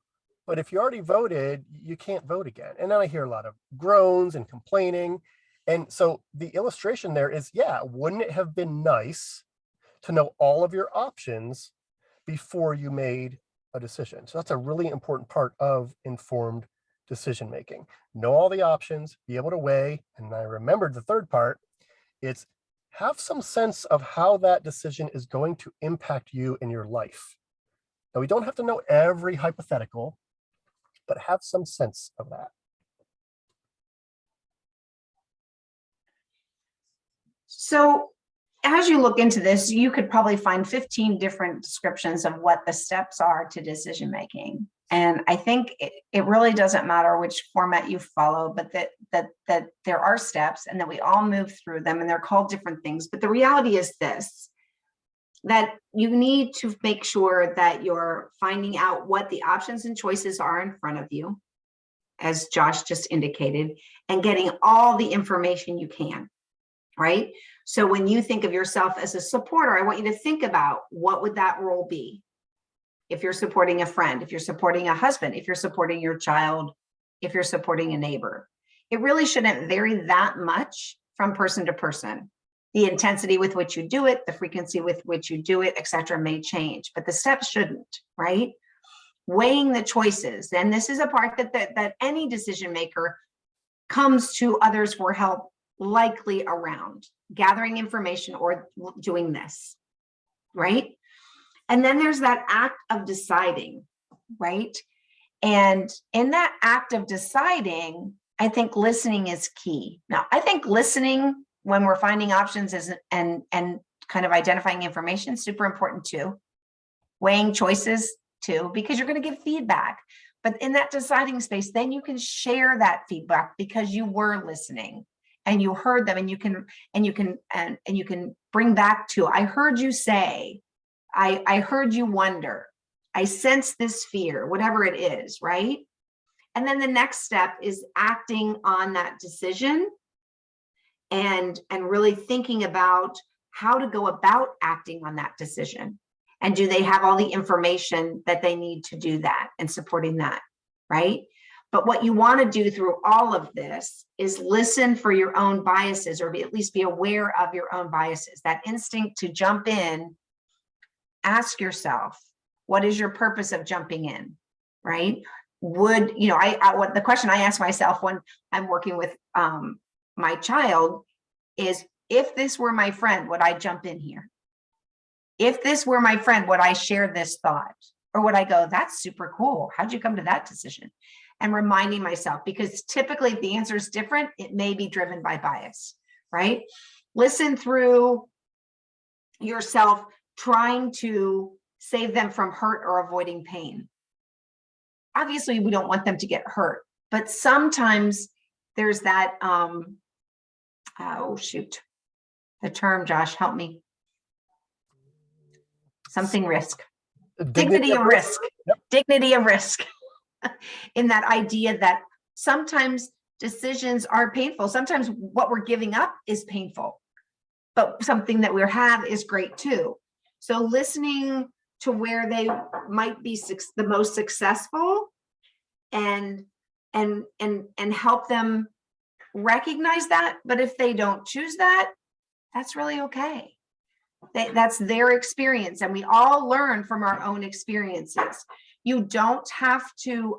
but if you already voted, you can't vote again. And then I hear a lot of groans and complaining. And so the illustration there is, yeah, wouldn't it have been nice to know all of your options before you made a decision? So that's a really important part of informed decision making. Know all the options, be able to weigh, and I remembered the third part, it's have some sense of how that decision is going to impact you in your life. Now, we don't have to know every hypothetical, but have some sense of that. So as you look into this, you could probably find 15 different descriptions of what the steps are to decision making. And I think it really doesn't matter which format you follow, but that there are steps and that we all move through them, and they're called different things. But the reality is this, that you need to make sure that you're finding out what the options and choices are in front of you, as Josh just indicated, and getting all the information you can, right? So when you think of yourself as a supporter, I want you to think about what would that role be? If you're supporting a friend, if you're supporting a husband, if you're supporting your child, if you're supporting a neighbor, it really shouldn't vary that much from person to person. The intensity with which you do it, the frequency with which you do it, etc., may change, but the steps shouldn't, right? Weighing the choices, and this is a part that any decision maker comes to others for help likely around, gathering information or doing this, right? And then there's that act of deciding, right? And in that act of deciding, I think listening is key. Now, I think listening when we're finding options is and kind of identifying information, super important too. Weighing choices too, because you're going to give feedback. But in that deciding space, then you can share that feedback because you were listening and you heard them, and you can bring back to, I heard you say, I heard you wonder, I sense this fear, whatever it is, right? And then the next step is acting on that decision and really thinking about how to go about acting on that decision. And do they have all the information that they need to do that and supporting that, right? But what you want to do through all of this is listen for your own biases, or at least be aware of your own biases. That instinct to jump in, ask yourself, what is your purpose of jumping in, right? Would, you know, what the question I ask myself when I'm working with my child is, if this were my friend, would I jump in here? If this were my friend, would I share this thought? Or would I go, that's super cool, how'd you come to that decision? And reminding myself, because typically if the answer is different, it may be driven by bias, right? Listen through yourself, trying to save them from hurt or avoiding pain. Obviously, we don't want them to get hurt, but sometimes there's that, oh shoot, the term, Josh, help me. Something risk. Dignity of risk. Yep. Dignity of risk. In that idea that sometimes decisions are painful. Sometimes what we're giving up is painful, but something that we have is great too. So listening to where they might be the most successful and help them recognize that. But if they don't choose that, that's really okay. That's their experience, and we all learn from our own experiences. You don't have to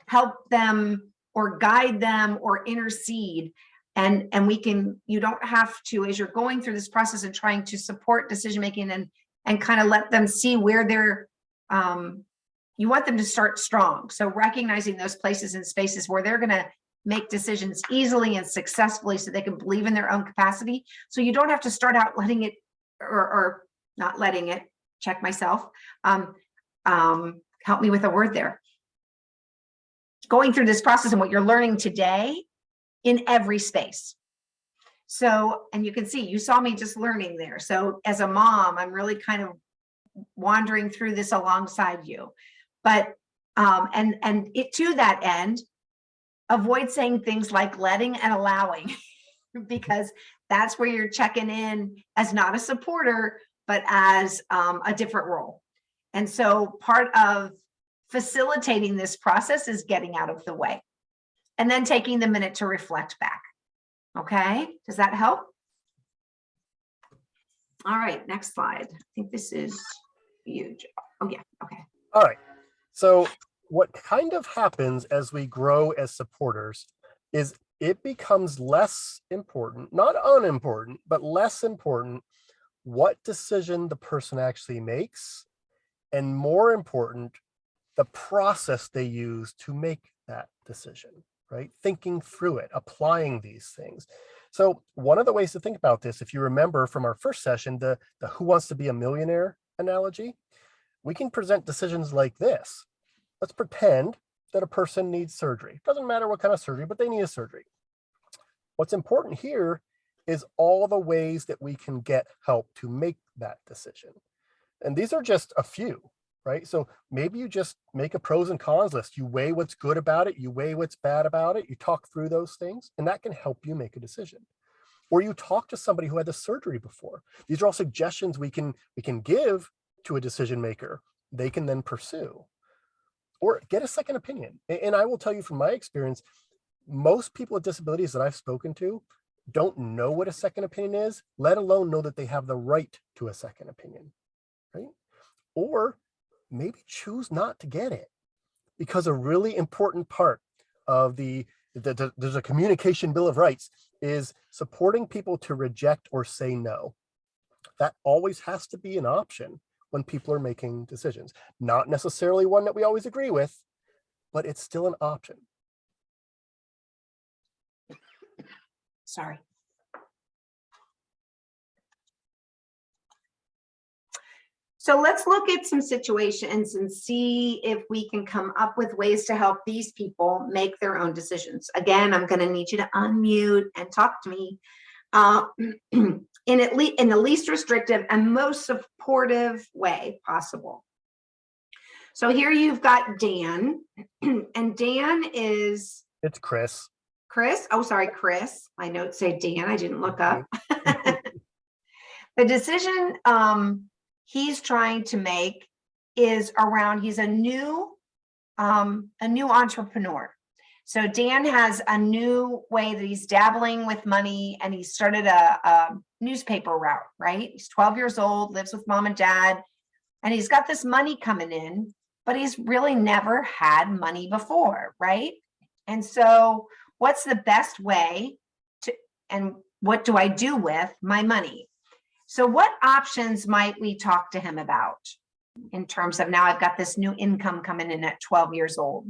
help them or guide them or intercede, and you don't have to, as you're going through this process and trying to support decision making and kind of let them see where they're you want them to start strong. So recognizing those places and spaces where they're going to make decisions easily and successfully so they can believe in their own capacity. So you don't have to start out letting it or not letting it, check myself, help me with a word there. Going through this process and what you're learning today in every space. So, and you can see, you saw me just learning there. So as a mom, I'm really kind of wandering through this alongside you. But, and it to that end, avoid saying things like letting and allowing, because that's where you're checking in as not a supporter, but as a different role. And so part of facilitating this process is getting out of the way and then taking the minute to reflect back. Okay, does that help? All right, next slide. I think this is huge. Oh yeah, okay. All right. So what kind of happens as we grow as supporters is it becomes less important, not unimportant, but less important what decision the person actually makes, and more important, the process they use to make that decision, right? Thinking through it, applying these things. So one of the ways to think about this, if you remember from our first session, the who wants to be a millionaire analogy, we can present decisions like this. Let's pretend that a person needs surgery. Doesn't matter what kind of surgery, but they need a surgery. What's important here is all the ways that we can get help to make that decision. And these are just a few, right? So maybe you just make a pros and cons list. You weigh what's good about it, you weigh what's bad about it, you talk through those things, and that can help you make a decision. Or you talk to somebody who had the surgery before. These are all suggestions we can give to a decision maker. They can then pursue. Or get a second opinion. And I will tell you from my experience, most people with disabilities that I've spoken to don't know what a second opinion is, let alone know that they have the right to a second opinion, right? Or maybe choose not to get it, because a really important part of there's a communication bill of rights is supporting people to reject or say no. That always has to be an option when people are making decisions. Not necessarily one that we always agree with, but it's still an option. Sorry. So let's look at some situations and see if we can come up with ways to help these people make their own decisions. Again, I'm going to need you to unmute and talk to me in the least restrictive and most supportive way possible. So here you've got Dan, and Dan is... It's Chris. Chris? Oh, sorry, Chris. My notes say Dan. I didn't look up. The decision he's trying to make is around, he's a new entrepreneur. So Dan has a new way that he's dabbling with money, and he started a newspaper route, right? He's 12 years old, lives with mom and dad, and he's got this money coming in, but he's really never had money before, right? And so what's the best way to, and what do I do with my money? So what options might we talk to him about in terms of, now I've got this new income coming in at 12 years old?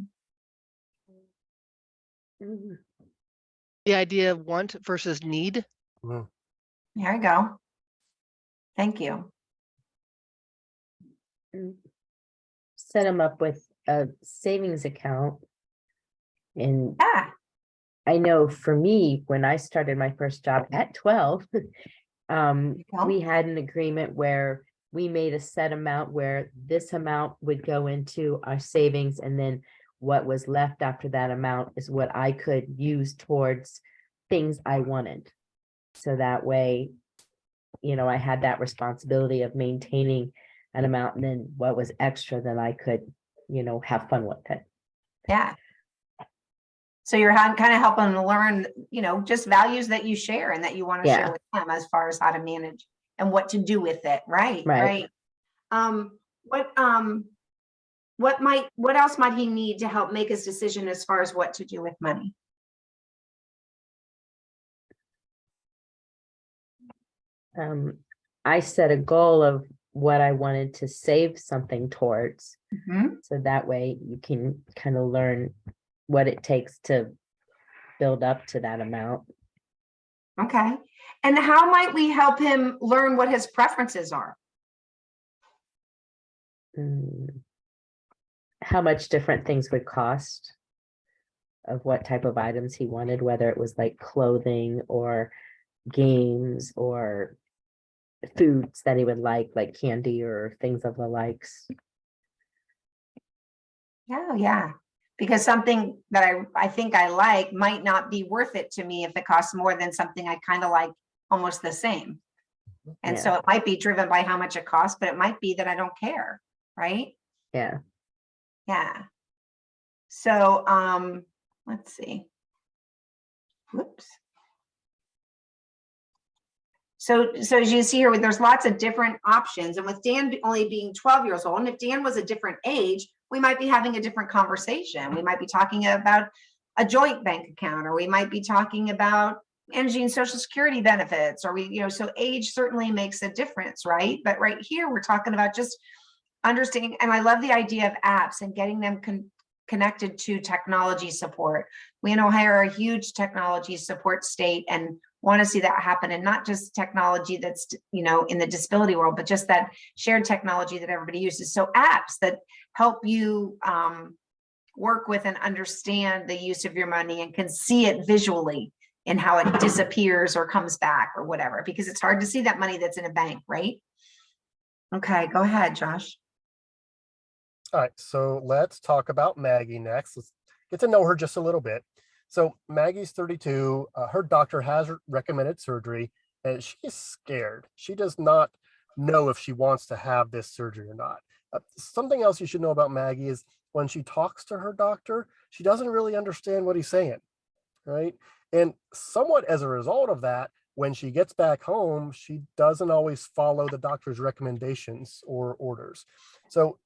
The idea of want versus need. Mhm. There you go. Thank you. Set them up with a savings account. And Yeah. I know for me, when I started my first job at 12, we had an agreement where we made a set amount where this amount would go into our savings, and then what was left after that amount is what I could use towards things I wanted. So that way, I had that responsibility of maintaining an amount, and then what was extra that I could, have fun with it. Yeah. So you're kind of helping them to learn, just values that you share and that you want to share with them as far as how to manage and what to do with it. Right. Right. What else might he need to help make his decision as far as what to do with money? I set a goal of what I wanted to save something towards. So that way you can kind of learn what it takes to build up to that amount. Okay. And how might we help him learn what his preferences are? How much different things would cost, of what type of items he wanted, whether it was like clothing or games or foods that he would like candy or things of the likes. Yeah. Because something that I think I like might not be worth it to me if it costs more than something I kind of like almost the same. And so it might be driven by how much it costs, but it might be that I don't care, right? Yeah. Yeah. So let's see. Whoops. So as you see here, there's lots of different options. And with Dan only being 12 years old, and if Dan was a different age, we might be having a different conversation. We might be talking about a joint bank account, or we might be talking about managing Social Security benefits, or so age certainly makes a difference, right? But right here, we're talking about just understanding. And I love the idea of apps and getting them connected to technology support. We in Ohio are a huge technology support state and want to see that happen, and not just technology that's in the disability world, but just that shared technology that everybody uses. So apps that help you work with and understand the use of your money and can see it visually and how it disappears or comes back or whatever, because it's hard to see that money that's in a bank, right? Okay, go ahead, Josh. All right, so let's talk about Maggie next. Let's get to know her just a little bit. So Maggie's 32. Her doctor has recommended surgery, and she's scared. She does not know if she wants to have this surgery or not. Something else you should know about Maggie is when she talks to her doctor, she doesn't really understand what he's saying, right? And somewhat as a result of that, when she gets back home, she doesn't always follow the doctor's recommendations or orders. So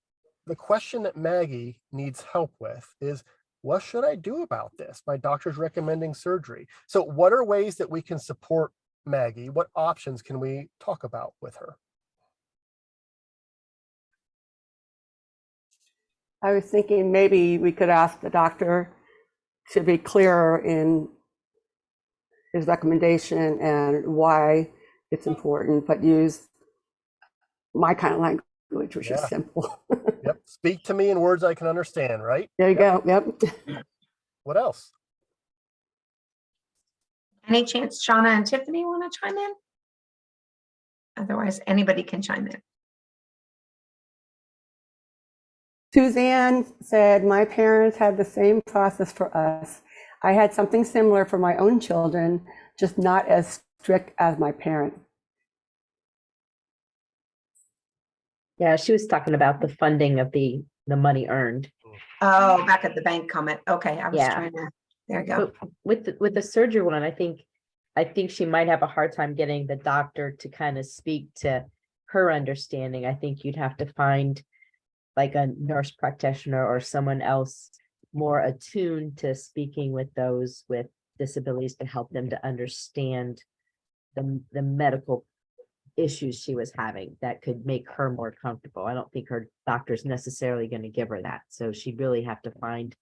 the question that Maggie needs help with is, what should I do about this? My doctor's recommending surgery. So what are ways that we can support Maggie? What options can we talk about with her? I was thinking maybe we could ask the doctor to be clearer in his recommendation and why it's important, but use my kind of language, which is simple. Yep. Speak to me in words I can understand, right? There you go. Yep. What else? Any chance Shauna and Tiffany want to chime in? Otherwise, anybody can chime in. Suzanne said, my parents had the same process for us. I had something similar for my own children, just not as strict as my parents. Yeah, she was talking about the funding of the money earned. Oh, back at the bank comment. Okay, I was trying to. There you go. But with the surgery one, I think she might have a hard time getting the doctor to kind of speak to her understanding. I think you'd have to find like a nurse practitioner or someone else more attuned to speaking with those with disabilities to help them to understand the medical issues she was having that could make her more comfortable. I don't think her doctor's necessarily going to give her that. So she'd really have to find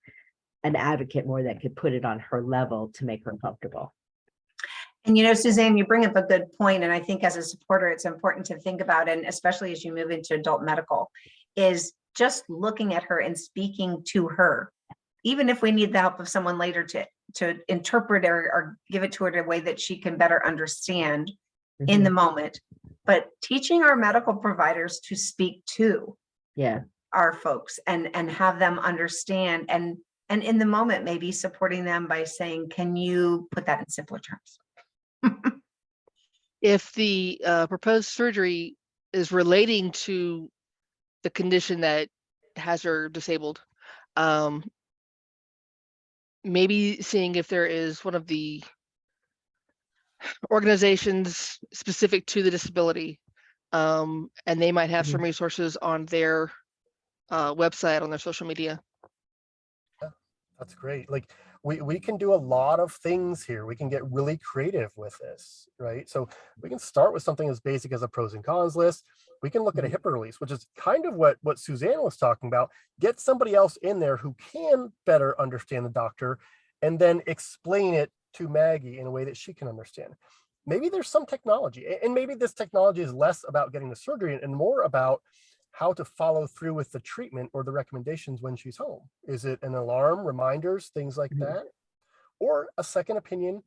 an advocate more that could put it on her level to make her comfortable. And Suzanne, you bring up a good point, and I think as a supporter, it's important to think about, and especially as you move into adult medical, is just looking at her and speaking to her, even if we need the help of someone later to interpret or give it to her in a way that she can better understand in the moment. But teaching our medical providers to speak to our folks and have them understand, and in the moment, maybe supporting them by saying, can you put that in simpler terms? If the proposed surgery is relating to the condition that has her disabled, maybe seeing if there is one of the organizations specific to the disability, and they might have some resources on their website, on their social media. Yeah, that's great. Like we can do a lot of things here. We can get really creative with this, right? So we can start with something as basic as a pros and cons list. We can look at a HIPAA release, which is kind of what Suzanne was talking about. Get somebody else in there who can better understand the doctor and then explain it to Maggie in a way that she can understand. Maybe there's some technology, and maybe this technology is less about getting the surgery and more about how to follow through with the treatment or the recommendations when she's home. Is it an alarm, reminders, things like that? Or a second opinion,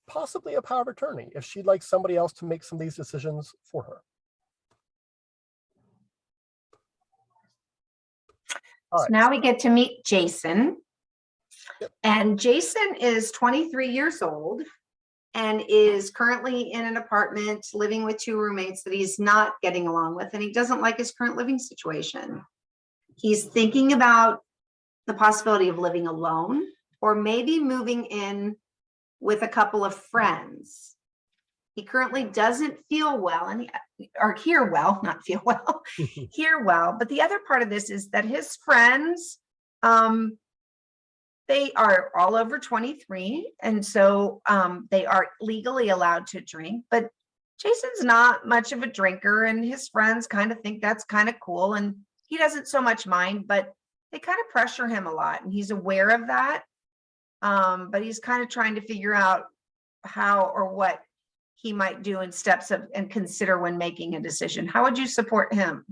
possibly a power of attorney, if she'd like somebody else to make some of these decisions for her. All right. So now we get to meet Jason. Yep. And Jason is 23 years old and is currently in an apartment living with two roommates that he's not getting along with, and he doesn't like his current living situation. He's thinking about the possibility of living alone or maybe moving in with a couple of friends. He currently doesn't feel well or hear well, not feel well, hear well. But the other part of this is that his friends, they are all over 23. And so they are legally allowed to drink, but Jason's not much of a drinker and his friends kind of think that's kind of cool. And he doesn't so much mind, but they kind of pressure him a lot. And he's aware of that. But he's kind of trying to figure out how or what he might do in steps of and consider when making a decision. How would you support him?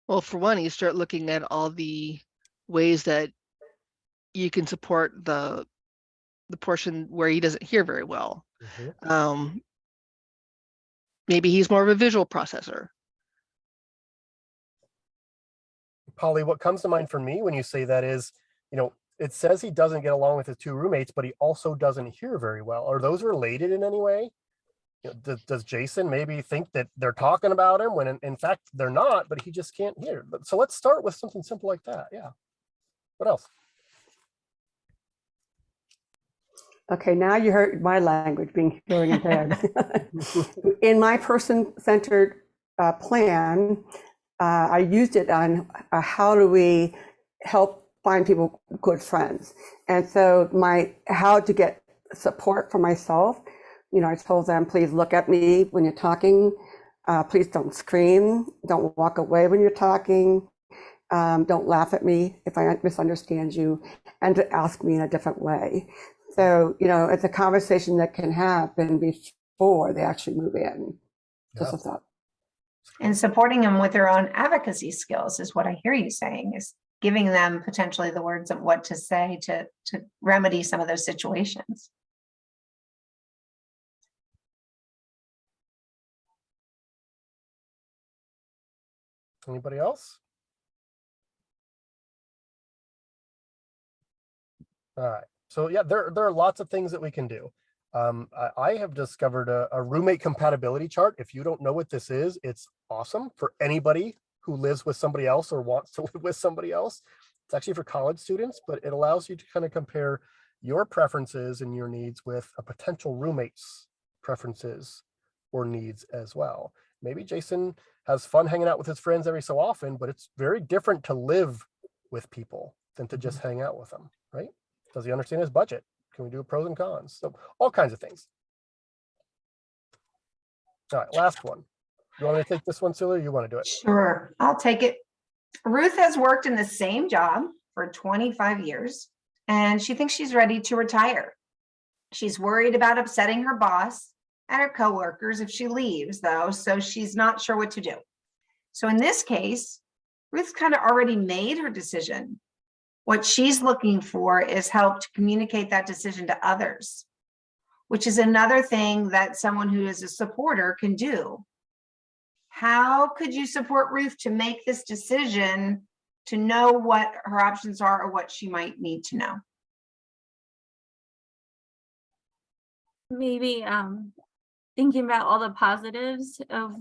Well, for one, you start looking at all the ways that you can support the portion where he doesn't hear very well. Maybe he's more of a visual processor. Polly, what comes to mind for me when you say that is, it says he doesn't get along with his two roommates, but he also doesn't hear very well. Are those related in any way? Does Jason maybe think that they're talking about him when in fact they're not, but he just can't hear? So let's start with something simple like that. Yeah. What else? Okay, now you heard my language being hearing impaired. In my person-centered plan, I used it on how do we help find people good friends. And so how to get support for myself, I told them, please look at me when you're talking. Please don't scream. Don't walk away when you're talking. Don't laugh at me if I misunderstand you, and to ask me in a different way. So, it's a conversation that can happen before they actually move in. Just a thought. And supporting them with their own advocacy skills is what I hear you saying, is giving them potentially the words of what to say to remedy some of those situations. Anybody else? All right. So yeah, there are lots of things that we can do. I have discovered a roommate compatibility chart. If you don't know what this is, it's awesome for anybody who lives with somebody else or wants to live with somebody else. It's actually for college students, but it allows you to kind of compare your preferences and your needs with a potential roommate's preferences or needs as well. Maybe Jason has fun hanging out with his friends every so often, but it's very different to live with people than to just hang out with them, right? Does he understand his budget? Can we do pros and cons? So all kinds of things. All right, last one. You want me to take this one, Celia, or you want to do it? Sure, I'll take it. Ruth has worked in the same job for 25 years, and she thinks she's ready to retire. She's worried about upsetting her boss and her coworkers if she leaves, though, so she's not sure what to do. So in this case, Ruth's kind of already made her decision. What she's looking for is help to communicate that decision to others, which is another thing that someone who is a supporter can do. How could you support Ruth to make this decision, to know what her options are or what she might need to know? Maybe thinking about all the positives of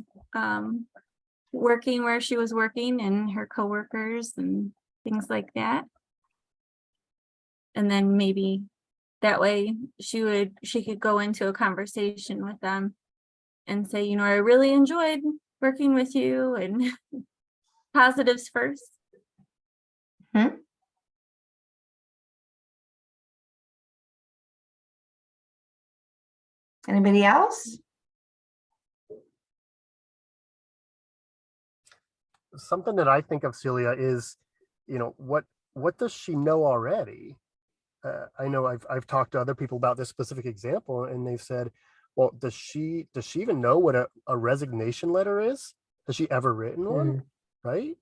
working where she was working and her coworkers and things like that. And then maybe that way she could go into a conversation with them and say, I really enjoyed working with you, and positives first. Anybody else? Something that I think of, Celia, is, what does she know already? I know I've talked to other people about this specific example, and they've said, well, does she even know what a resignation letter is? Has she ever written one? Right?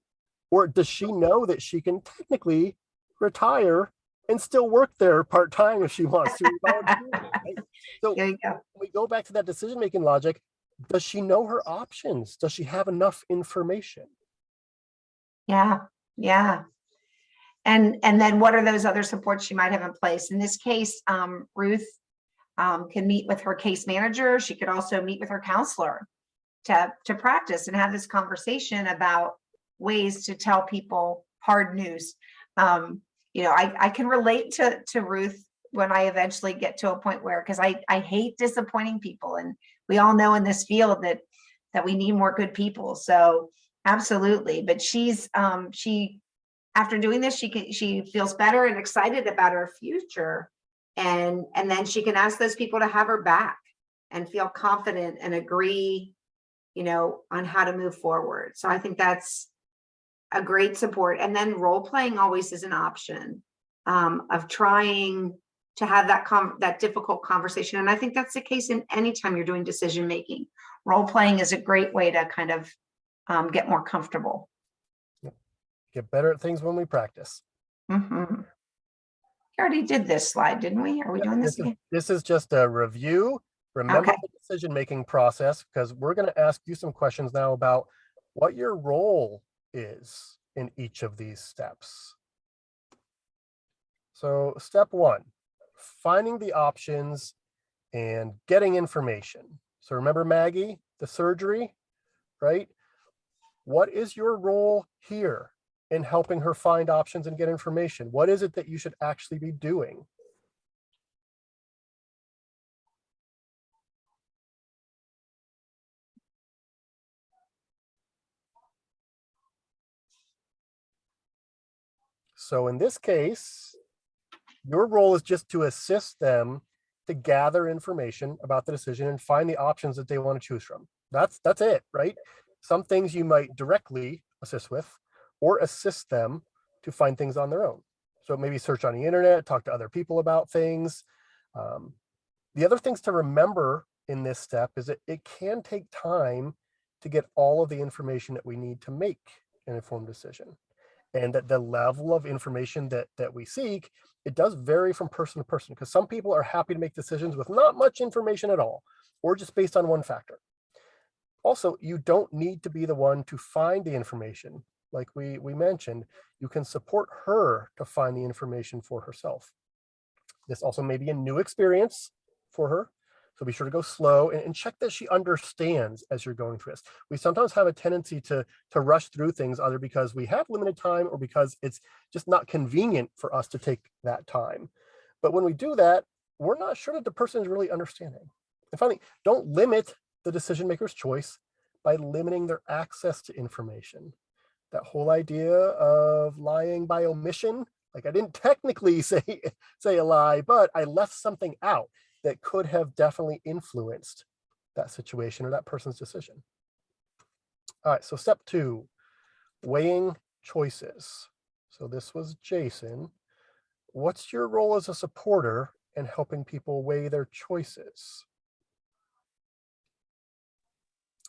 Or does she know that she can technically retire and still work there part-time if she wants to? Right? So There you go. when we go back to that decision-making logic, does she know her options? Does she have enough information? Yeah. And then what are those other supports she might have in place? In this case, Ruth can meet with her case manager. She could also meet with her counselor to practice and have this conversation about ways to tell people hard news. You know, I can relate to Ruth when I eventually get to a point where, because I hate disappointing people, and we all know in this field that we need more good people. So absolutely. But she's she, after doing this, she feels better and excited about her future, and then she can ask those people to have her back and feel confident and agree, you know, on how to move forward. So I think that's a great support. And then role playing always is an option, of trying to have that difficult conversation. And I think that's the case in any time you're doing decision making. Role playing is a great way to kind of get more comfortable. Get better at things when we practice. Mm-hmm. We already did this slide, didn't we? Are we doing this again? This is just a review. Remember Okay. the decision-making process, because we're going to ask you some questions now about what your role is in each of these steps. So step one, finding the options and getting information. So remember Maggie, the surgery, right? What is your role here in helping her find options and get information? What is it that you should actually be doing? So in this case, your role is just to assist them to gather information about the decision and find the options that they want to choose from. That's it, right? Some things you might directly assist with, or assist them to find things on their own. So maybe search on the internet, talk to other people about things. The other things to remember in this step is that it can take time to get all of the information that we need to make an informed decision. And that the level of information that we seek, it does vary from person to person, because some people are happy to make decisions with not much information at all, or just based on one factor. Also, you don't need to be the one to find the information. Like we mentioned, you can support her to find the information for herself. This also may be a new experience for her. So be sure to go slow and check that she understands as you're going through this. We sometimes have a tendency to rush through things, either because we have limited time or because it's just not convenient for us to take that time. But when we do that, we're not sure that the person is really understanding. And finally, don't limit the decision maker's choice by limiting their access to information. That whole idea of lying by omission, like I didn't technically say a lie, but I left something out that could have definitely influenced that situation or that person's decision. All right, so step two, weighing choices. So this was Jason. What's your role as a supporter in helping people weigh their choices?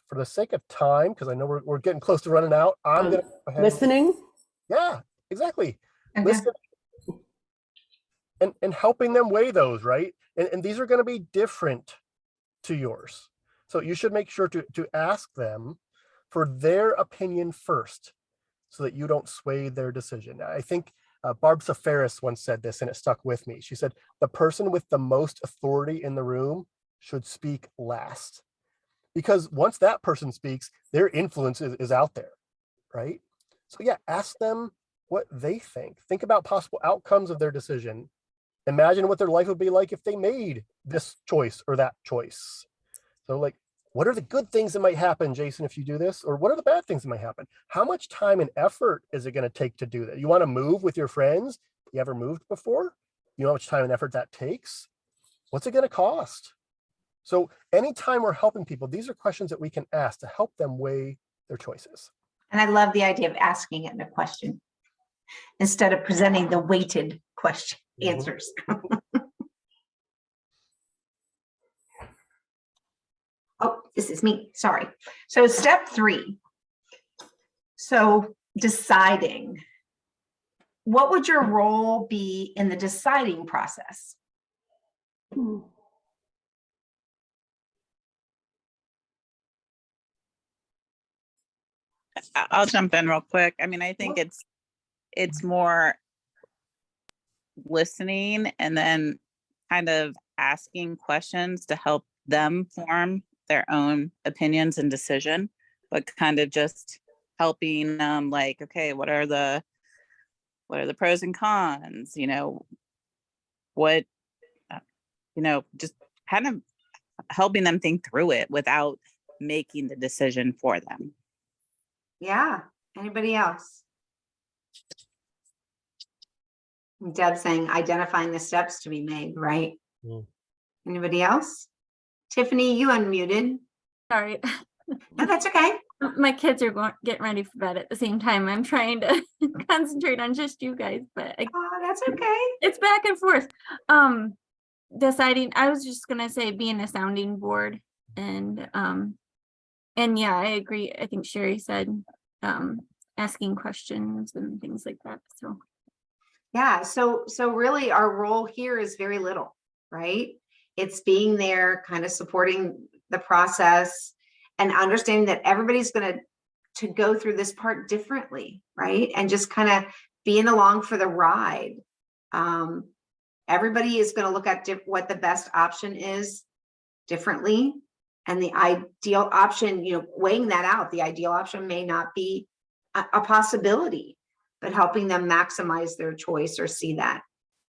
For the sake of time, because I know we're getting close to running out, I'm going to go ahead. Listening? Yeah, exactly. Okay. Listen and helping them weigh those, right? And these are going to be different to yours. So you should make sure to ask them for their opinion first, so that you don't sway their decision. I think Barb Safaris once said this, and it stuck with me. She said, the person with the most authority in the room should speak last. Because once that person speaks, their influence is out there, right? So yeah, ask them what they think. Think about possible outcomes of their decision. Imagine what their life would be like if they made this choice or that choice. So like, what are the good things that might happen, Jason, if you do this? Or what are the bad things that might happen? How much time and effort is it going to take to do that? You want to move with your friends? You ever moved before? You know how much time and effort that takes? What's it going to cost? So anytime we're helping people, these are questions that we can ask to help them weigh their choices. And I love the idea of asking it in a question instead of presenting the weighted question answers. Oh, this is me. Sorry. So step three. So deciding. What would your role be in the deciding process? I'll jump in real quick. I mean, I think it's more listening and then kind of asking questions to help them form their own opinions and decision, but kind of just helping them, like, okay, what are the pros and cons, what, just kind of helping them think through it without making the decision for them. Yeah. Anybody else? Deb saying identifying the steps to be made, right? Mm. Anybody else? Tiffany, you unmuted. Sorry. No, that's okay. My kids are getting ready for bed at the same time. I'm trying to concentrate on just you guys, but Oh, that's okay. it's back and forth. Deciding, I was just gonna say being a sounding board, and yeah, I agree. I think Sherry said asking questions and things like that. So Yeah, so really our role here is very little, right? It's being there, kind of supporting the process and understanding that everybody's going to go through this part differently, right? And just kind of being along for the ride. Everybody is going to look at what the best option is differently. And the ideal option, weighing that out, the ideal option may not be a possibility, but helping them maximize their choice or see that.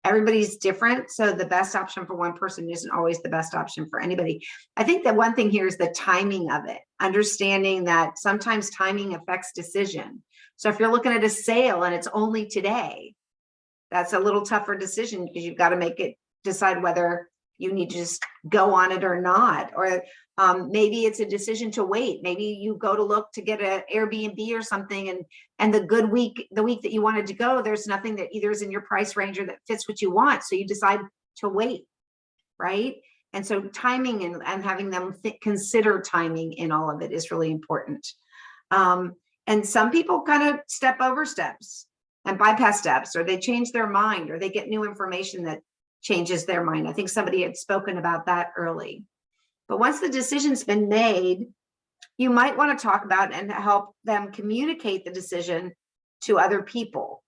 Everybody's different. So the best option for one person isn't always the best option for anybody. I think that one thing here is the timing of it, understanding that sometimes timing affects decision. So if you're looking at a sale and it's only today, that's a little tougher decision because you've got to decide whether you need to just go on it or not. Or maybe it's a decision to wait. Maybe you go to look to get an Airbnb or something, and the week that you wanted to go, there's nothing that either is in your price range or that fits what you want. So you decide to wait, right? And so timing and having them consider timing in all of it is really important. And some people kind of step over steps and bypass steps, or they change their mind, or they get new information that changes their mind. I think somebody had spoken about that early. But once the decision's been made, you might want to talk about and help them communicate the decision to other people.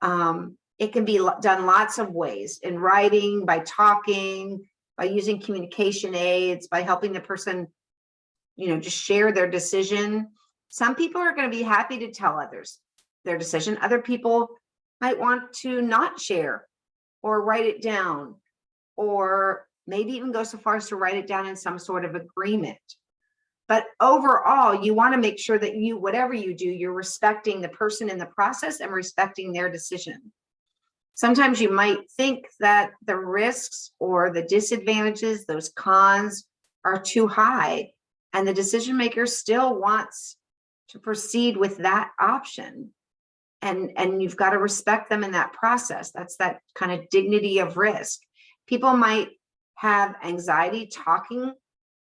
It can be done lots of ways, in writing, by talking, by using communication aids, by helping the person, just share their decision. Some people are going to be happy to tell others their decision. Other people might want to not share or write it down, or maybe even go so far as to write it down in some sort of agreement. But overall, you want to make sure that whatever you do, you're respecting the person in the process and respecting their decision. Sometimes you might think that the risks or the disadvantages, those cons, are too high, and the decision maker still wants to proceed with that option. And you've got to respect them in that process. That's that kind of dignity of risk. People might have anxiety talking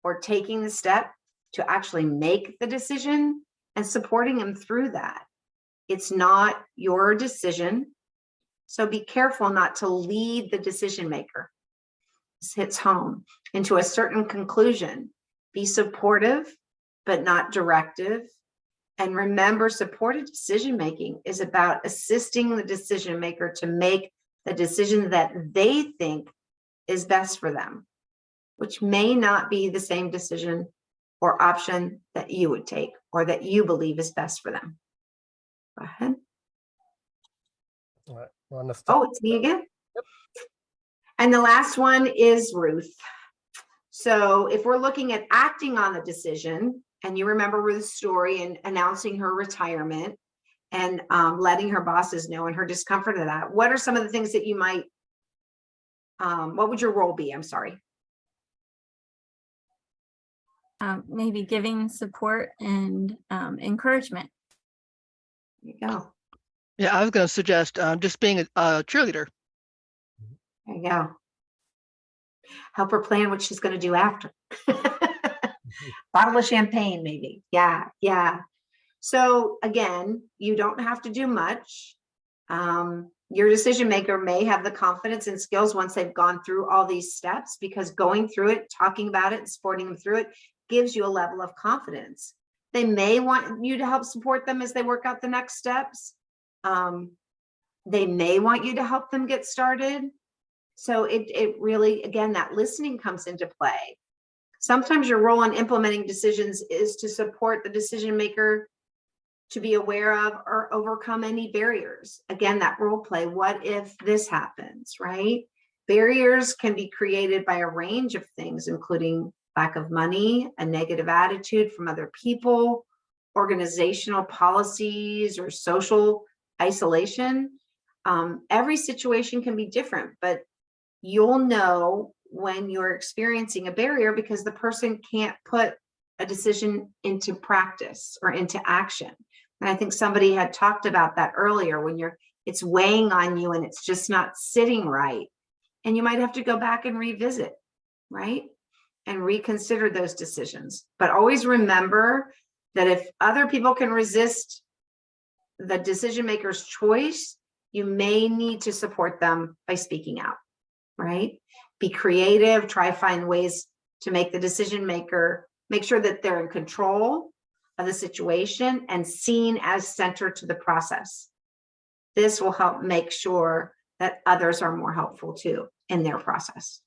or taking the step to actually make the decision, and supporting them through that. It's not your decision. So be careful not to lead the decision maker. This hits home into a certain conclusion. Be supportive, but not directive. And remember, supported decision making is about assisting the decision maker to make the decision that they think is best for them, which may not be the same decision or option that you would take or that you believe is best for them. Go ahead. All right, we're on the Oh, it's me again. Yep. And the last one is Ruth. So if we're looking at acting on the decision, and you remember Ruth's story and announcing her retirement and letting her bosses know and her discomfort of that, what are some of the things that you might, what would your role be? I'm sorry. maybe giving support and encouragement. There you go. Yeah, I was going to suggest just being a cheerleader. There you go. Help her plan what she's going to do after. Bottle of champagne, maybe. Yeah, yeah. So again, you don't have to do much. Your decision maker may have the confidence and skills once they've gone through all these steps, because going through it, talking about it, and supporting them through it gives you a level of confidence. They may want you to help support them as they work out the next steps. They may want you to help them get started. So it really, again, that listening comes into play. Sometimes your role in implementing decisions is to support the decision maker to be aware of or overcome any barriers. Again, that role play, what if this happens, right? Barriers can be created by a range of things, including lack of money, a negative attitude from other people, organizational policies, or social isolation. Every situation can be different, but you'll know when you're experiencing a barrier because the person can't put a decision into practice or into action. And I think somebody had talked about that earlier when it's weighing on you and it's just not sitting right. And you might have to go back and revisit, right? And reconsider those decisions. But always remember that if other people can resist the decision maker's choice, you may need to support them by speaking out, right? Be creative, try find ways to make the decision maker, make sure that they're in control of the situation and seen as center to the process. This will help make sure that others are more helpful too in their process.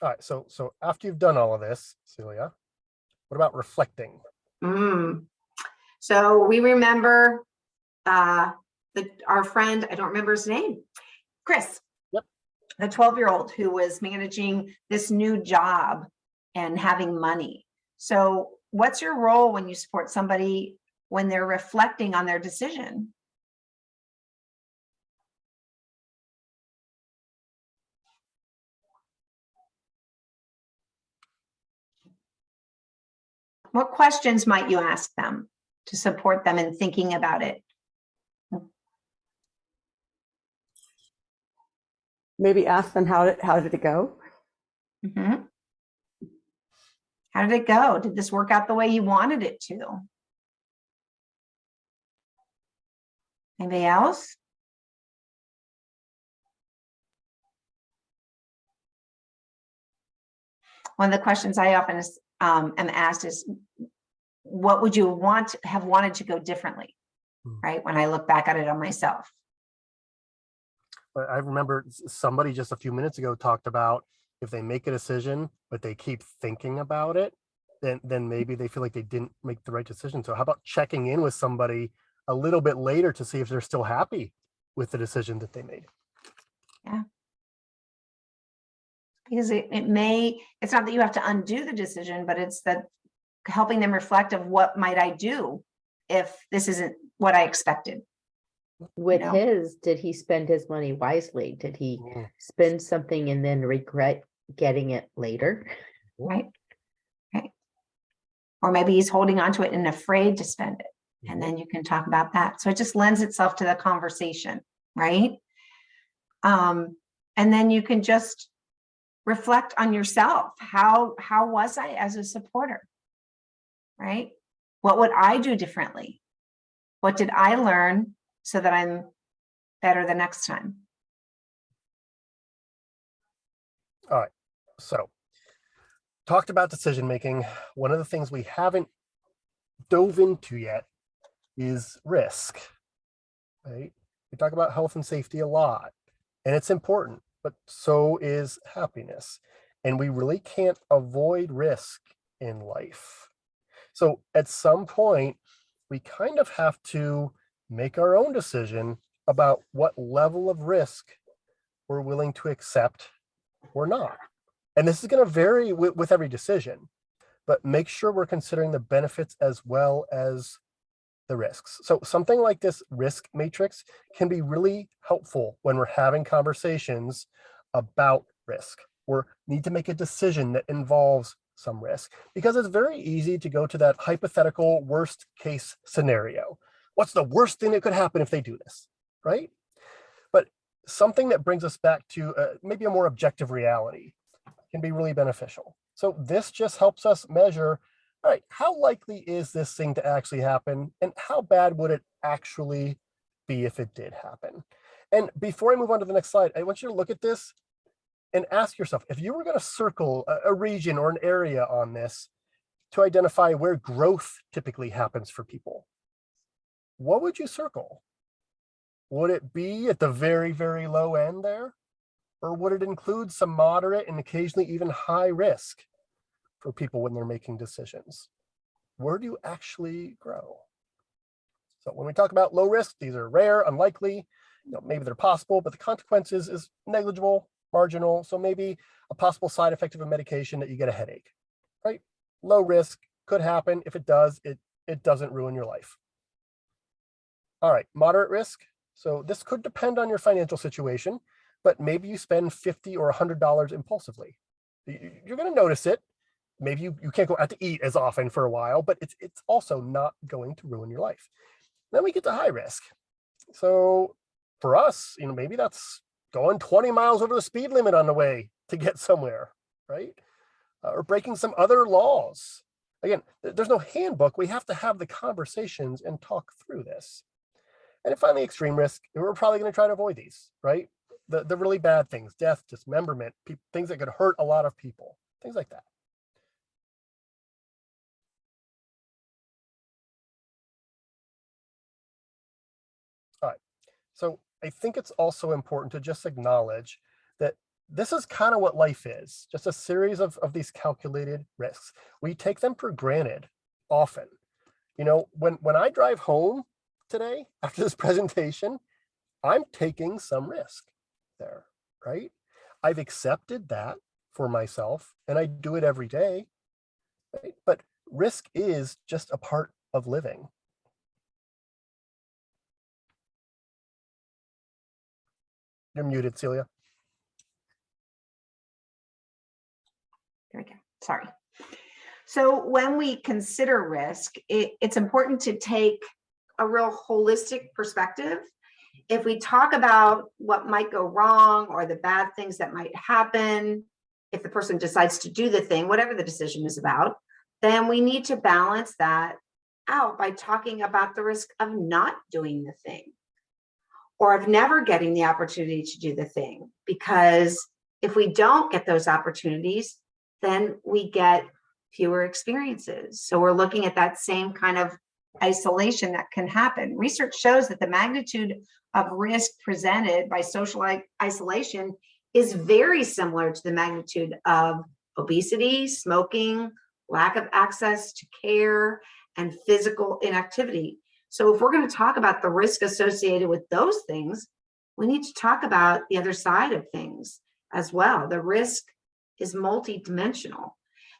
All right, so after you've done all of this, Celia, what about reflecting? So we remember our friend, I don't remember his name, Chris. Yep. The 12-year-old who was managing this new job and having money. So what's your role when you support somebody when they're reflecting on their decision? What questions might you ask them to support them in thinking about it? Maybe ask them how did it go? Mm-hmm. How did it go? Did this work out the way you wanted it to? Anybody else? One of the questions I often am asked is, what would you have wanted to go differently, right? When I look back at it on myself. I remember somebody just a few minutes ago talked about if they make a decision, but they keep thinking about it, then maybe they feel like they didn't make the right decision. So how about checking in with somebody a little bit later to see if they're still happy with the decision that they made? Yeah. Because it's not that you have to undo the decision, but it's that helping them reflect of what might I do if this isn't what I expected. With his, did he spend his money wisely? Did he spend something and then regret getting it later? Right. Or maybe he's holding on to it and afraid to spend it. And then you can talk about that. So it just lends itself to the conversation, right? And then you can just reflect on yourself. How was I as a supporter, right? What would I do differently? What did I learn so that I'm better the next time? All right, so talked about decision making. One of the things we haven't dove into yet is risk, right? We talk about health and safety a lot, and it's important, but so is happiness. And we really can't avoid risk in life. So at some point, we kind of have to make our own decision about what level of risk we're willing to accept or not. And this is going to vary with every decision, but make sure we're considering the benefits as well as the risks. So something like this risk matrix can be really helpful when we're having conversations about risk or need to make a decision that involves some risk, because it's very easy to go to that hypothetical worst case scenario. What's the worst thing that could happen if they do this, right? But something that brings us back to maybe a more objective reality can be really beneficial. So this just helps us measure, all right, how likely is this thing to actually happen? And how bad would it actually be if it did happen? And before I move on to the next slide, I want you to look at this and ask yourself, if you were going to circle a region or an area on this to identify where growth typically happens for people, what would you circle? Would it be at the very, very low end there? Or would it include some moderate and occasionally even high risk for people when they're making decisions? Where do you actually grow? So when we talk about low risk, these are rare, unlikely, maybe they're possible, but the consequences is negligible, marginal. So maybe a possible side effect of a medication that you get a headache, right? Low risk, could happen. If it does, it doesn't ruin your life. All right, moderate risk. So this could depend on your financial situation, but maybe you spend $50 or $100 impulsively. You're going to notice it. Maybe you can't go out to eat as often for a while, but it's also not going to ruin your life. Then we get to high risk. So for us, maybe that's going 20 miles over the speed limit on the way to get somewhere, right? Or breaking some other laws. Again, there's no handbook. We have to have the conversations and talk through this. And then finally, extreme risk. We're probably going to try to avoid these, right? The really bad things, death, dismemberment, things that could hurt a lot of people, things like that. All right. So I think it's also important to just acknowledge that this is kind of what life is, just a series of these calculated risks. We take them for granted often. When I drive home today after this presentation, I'm taking some risk there, right? I've accepted that for myself and I do it every day, right? But risk is just a part of living. You're muted, Celia. There we go. Sorry. So when we consider risk, it's important to take a real holistic perspective. If we talk about what might go wrong or the bad things that might happen, if the person decides to do the thing, whatever the decision is about, then we need to balance that out by talking about the risk of not doing the thing or of never getting the opportunity to do the thing. Because if we don't get those opportunities, then we get fewer experiences. So we're looking at that same kind of isolation that can happen. Research shows that the magnitude of risk presented by social isolation is very similar to the magnitude of obesity, smoking, lack of access to care, and physical inactivity. So if we're going to talk about the risk associated with those things, we need to talk about the other side of things as well. The risk is multidimensional.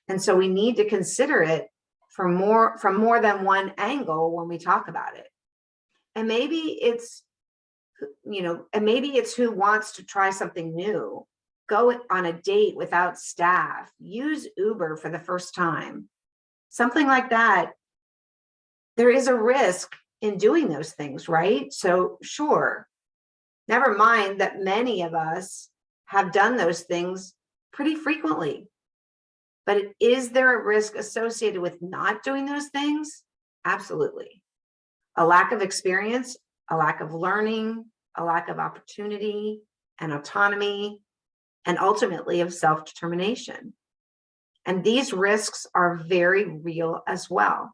And so we need to consider it from more than one angle when we talk about it. And maybe it's, who wants to try something new, go on a date without staff, use Uber for the first time, something like that. There is a risk in doing those things, right? So sure, never mind that many of us have done those things pretty frequently. But is there a risk associated with not doing those things? Absolutely. A lack of experience, a lack of learning, a lack of opportunity and autonomy, and ultimately of self-determination. And these risks are very real as well.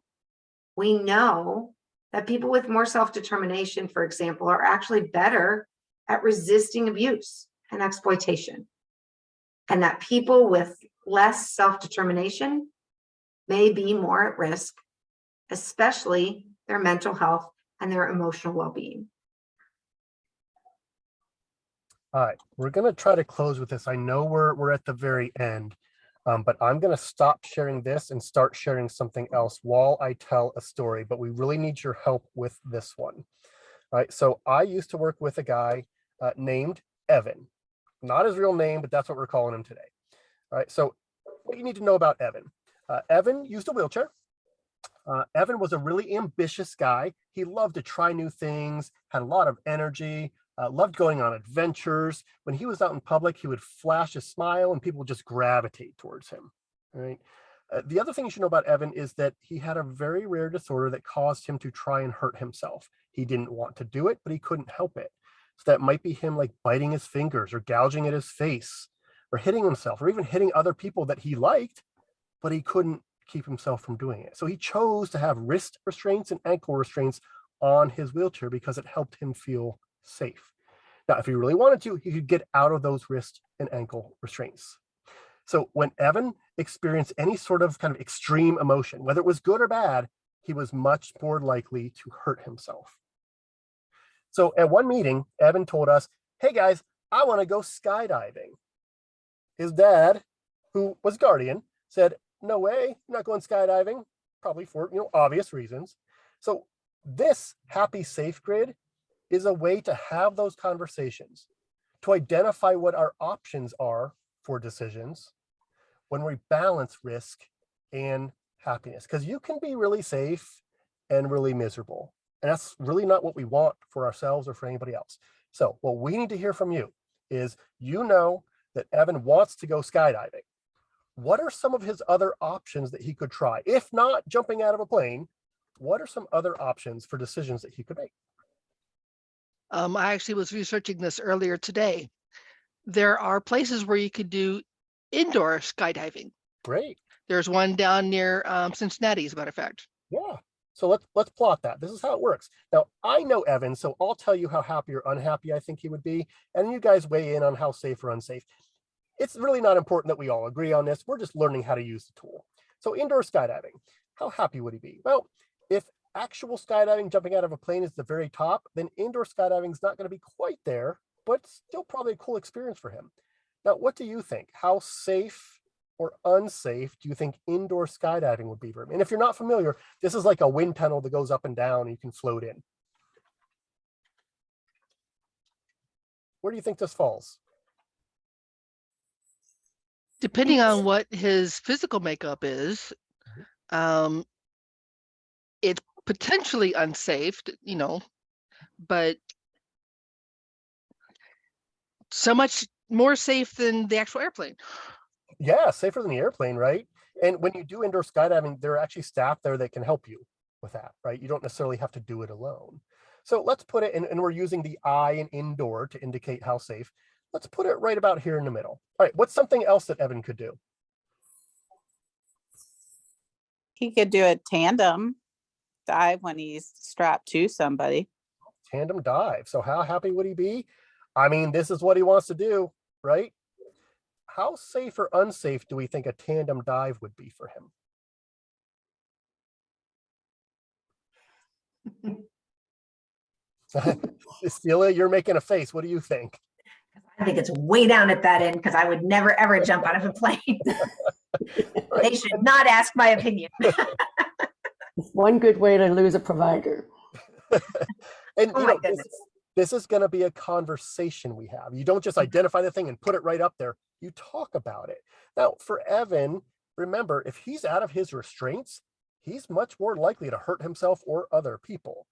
We know that people with more self-determination, for example, are actually better at resisting abuse and exploitation. And that people with less self-determination may be more at risk, especially their mental health and their emotional well-being. All right, we're going to try to close with this. I know we're at the very end, but I'm going to stop sharing this and start sharing something else while I tell a story, but we really need your help with this one. All right, so I used to work with a guy named Evan. Not his real name, but that's what we're calling him today. All right, so what you need to know about Evan. Evan used a wheelchair. Evan was a really ambitious guy. He loved to try new things, had a lot of energy, loved going on adventures. When he was out in public, he would flash a smile and people would just gravitate towards him. All right. The other thing you should know about Evan is that he had a very rare disorder that caused him to try and hurt himself. He didn't want to do it, but he couldn't help it. So that might be him like biting his fingers or gouging at his face or hitting himself or even hitting other people that he liked, but he couldn't keep himself from doing it. So he chose to have wrist restraints and ankle restraints on his wheelchair because it helped him feel safe. Now, if he really wanted to, he could get out of those wrist and ankle restraints. So when Evan experienced any sort of kind of extreme emotion, whether it was good or bad, he was much more likely to hurt himself. So at one meeting, Evan told us, hey guys, I want to go skydiving. His dad, who was guardian, said, no way, I'm not going skydiving, probably for obvious reasons. So this happy safe grid is a way to have those conversations, to identify what our options are for decisions when we balance risk and happiness, because you can be really safe and really miserable. And that's really not what we want for ourselves or for anybody else. So what we need to hear from you is, that Evan wants to go skydiving. What are some of his other options that he could try? If not jumping out of a plane, what are some other options for decisions that he could make? I actually was researching this earlier today. There are places where you could do indoor skydiving. Great. There's one down near Cincinnati, as a matter of fact. Yeah. So let's plot that. This is how it works. Now, I know Evan, so I'll tell you how happy or unhappy I think he would be, and you guys weigh in on how safe or unsafe. It's really not important that we all agree on this. We're just learning how to use the tool. So indoor skydiving, how happy would he be? Well, if actual skydiving, jumping out of a plane, is the very top, then indoor skydiving is not going to be quite there, but still probably a cool experience for him. Now, what do you think? How safe or unsafe do you think indoor skydiving would be for him? And if you're not familiar, this is like a wind tunnel that goes up and down and you can float in. Where do you think this falls? Depending on what his physical makeup is, it's potentially unsafe, but so much more safe than the actual airplane. Yeah, safer than the airplane, right? And when you do indoor skydiving, there are actually staff there that can help you with that, right? You don't necessarily have to do it alone. So let's put it in, and we're using the I in indoor to indicate how safe. Let's put it right about here in the middle. All right, what's something else that Evan could do? He could do a tandem dive when he's strapped to somebody. Tandem dive. So how happy would he be? I mean, this is what he wants to do, right? How safe or unsafe do we think a tandem dive would be for him? Celia, you're making a face. What do you think? I think it's way down at that end because I would never, ever jump out of a plane. They should not ask my opinion. It's one good way to lose a provider. And Oh my goodness. This is going to be a conversation we have. You don't just identify the thing and put it right up there. You talk about it. Now, for Evan, remember, if he's out of his restraints, he's much more likely to hurt himself or other people.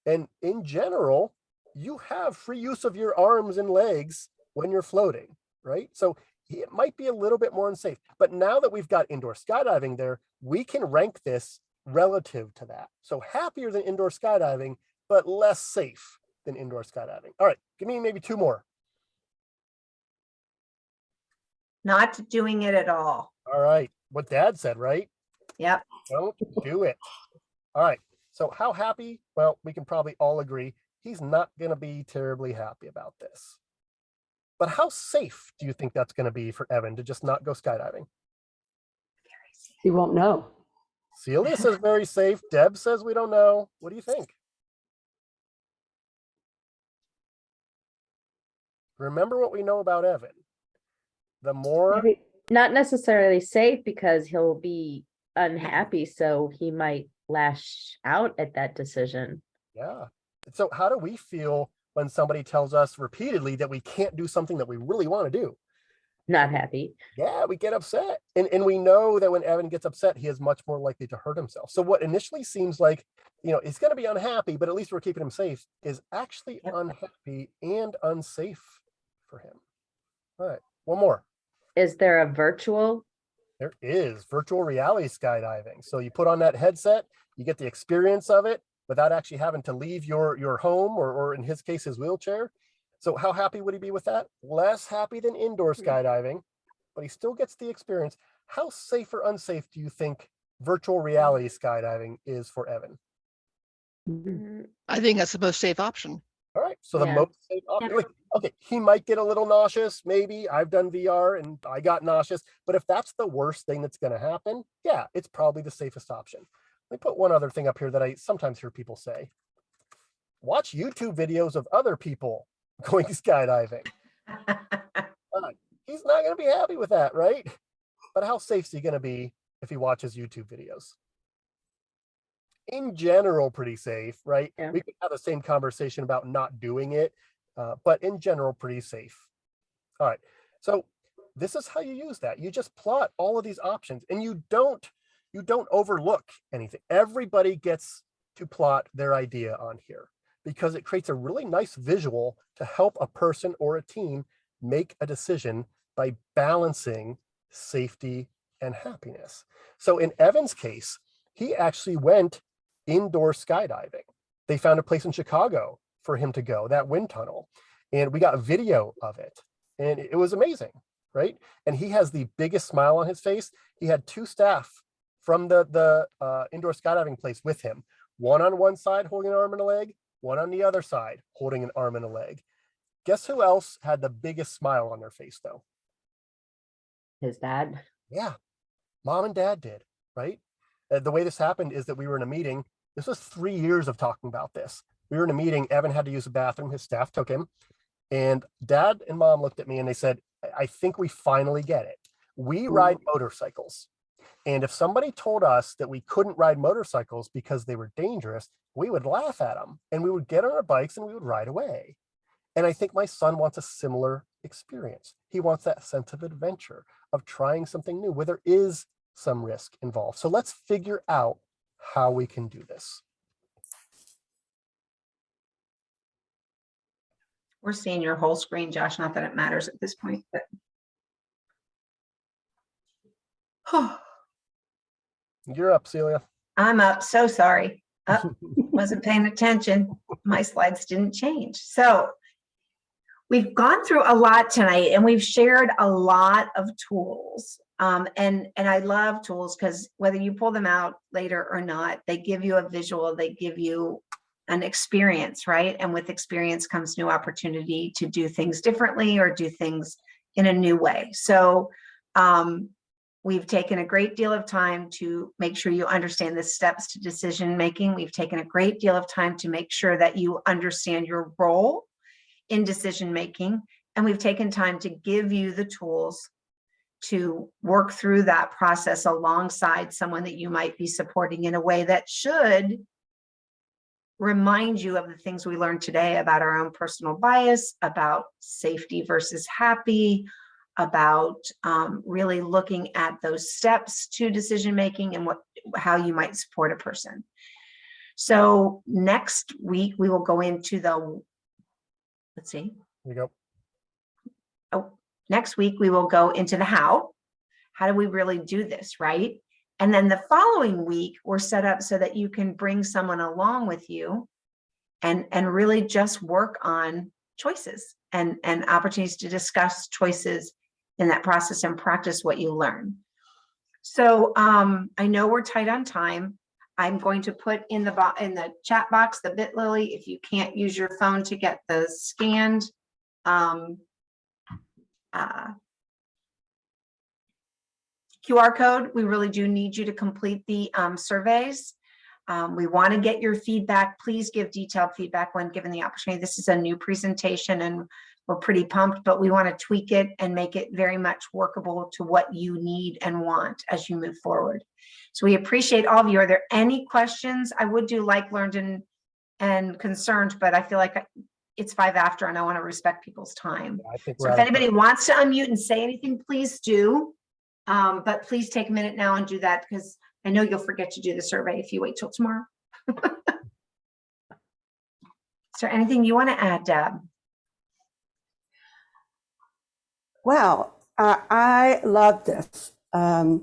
And in general, you have free use of your arms and legs when you're floating, right? So it might be a little bit more unsafe. But now that we've got indoor skydiving there, we can rank this relative to that. So happier than indoor skydiving, but less safe than indoor skydiving. All right, give me maybe two more. Not doing it at all. All right, what Dad said, right? Yep. Don't do it. All right, so how happy? Well, we can probably all agree he's not going to be terribly happy about this. But how safe do you think that's going to be for Evan to just not go skydiving? He won't know. Celia says very safe. Deb says we don't know. What do you think? Remember what we know about Evan. The more... Maybe- Not necessarily safe because he'll be unhappy, so he might lash out at that decision. Yeah. So how do we feel when somebody tells us repeatedly that we can't do something that we really want to do? Not happy. Yeah, we get upset. And we know that when Evan gets upset, he is much more likely to hurt himself. So what initially seems like, he's going to be unhappy, but at least we're keeping him safe, is actually unhappy and unsafe for him. All right, one more. Is there a virtual? There is virtual reality skydiving. So you put on that headset, you get the experience of it without actually having to leave your home or in his case, his wheelchair. So how happy would he be with that? Less happy than indoor skydiving, but he still gets the experience. How safe or unsafe do you think virtual reality skydiving is for Evan? I think that's the most safe option. All right, so the Yeah. most safe option. Yep. Like, Okay, he might get a little nauseous, maybe. I've done VR and I got nauseous, but if that's the worst thing that's going to happen, yeah, it's probably the safest option. Let me put one other thing up here that I sometimes hear people say. Watch YouTube videos of other people going skydiving. He's not going to be happy with that, right? But how safe is he going to be if he watches YouTube videos? In general, pretty safe, right? Yeah. We could have the same conversation about not doing it, but in general, pretty safe. All right, so this is how you use that. You just plot all of these options, and you don't overlook anything. Everybody gets to plot their idea on here because it creates a really nice visual to help a person or a team make a decision by balancing safety and happiness. So in Evan's case, he actually went indoor skydiving. They found a place in Chicago for him to go, that wind tunnel. And we got a video of it. And it was amazing, right? And he has the biggest smile on his face. He had 2 staff from the indoor skydiving place with him. One on one side holding an arm and a leg, one on the other side holding an arm and a leg. Guess who else had the biggest smile on their face, though? His dad. Yeah, mom and dad did, right? The way this happened is that we were in a meeting. This was 3 years of talking about this. We were in a meeting. Evan had to use the bathroom. His staff took him. And dad and mom looked at me and they said, I think we finally get it. We ride motorcycles. And if somebody told us that we couldn't ride motorcycles because they were dangerous, we would laugh at them and we would get on our bikes and we would ride away. And I think my son wants a similar experience. He wants that sense of adventure, of trying something new where there is some risk involved. So let's figure out how we can do this. We're seeing your whole screen, Josh, not that it matters at this point, but. You're up, Celia. I'm up, so sorry. Wasn't paying attention. My slides didn't change. So we've gone through a lot tonight and we've shared a lot of tools. And I love tools because whether you pull them out later or not, they give you a visual, they give you an experience, right? And with experience comes new opportunity to do things differently or do things in a new way. So we've taken a great deal of time to make sure you understand the steps to decision making. We've taken a great deal of time to make sure that you understand your role in decision making. And we've taken time to give you the tools to work through that process alongside someone that you might be supporting in a way that should remind you of the things we learned today about our own personal bias, about safety versus happy, about really looking at those steps to decision making and how you might support a person. So next week we will go into the, let's see. Here you go. Oh, next week we will go into the how. How do we really do this, right? And then the following week we're set up so that you can bring someone along with you and really just work on choices and opportunities to discuss choices in that process and practice what you learn. So I know we're tight on time. I'm going to put in the chat box the Bitly if you can't use your phone to get the scanned QR code. We really do need you to complete the surveys. We want to get your feedback. Please give detailed feedback when given the opportunity. This is a new presentation and we're pretty pumped, but we want to tweak it and make it very much workable to what you need and want as you move forward. So we appreciate all of you. Are there any questions? I would do like, learned, and concerned, but I feel like it's 5 after and I want to respect people's time. So if anybody wants to unmute and say anything, please do. But please take a minute now and do that because I know you'll forget to do the survey if you wait till tomorrow. Is there anything you want to add, Deb? Well, I love this.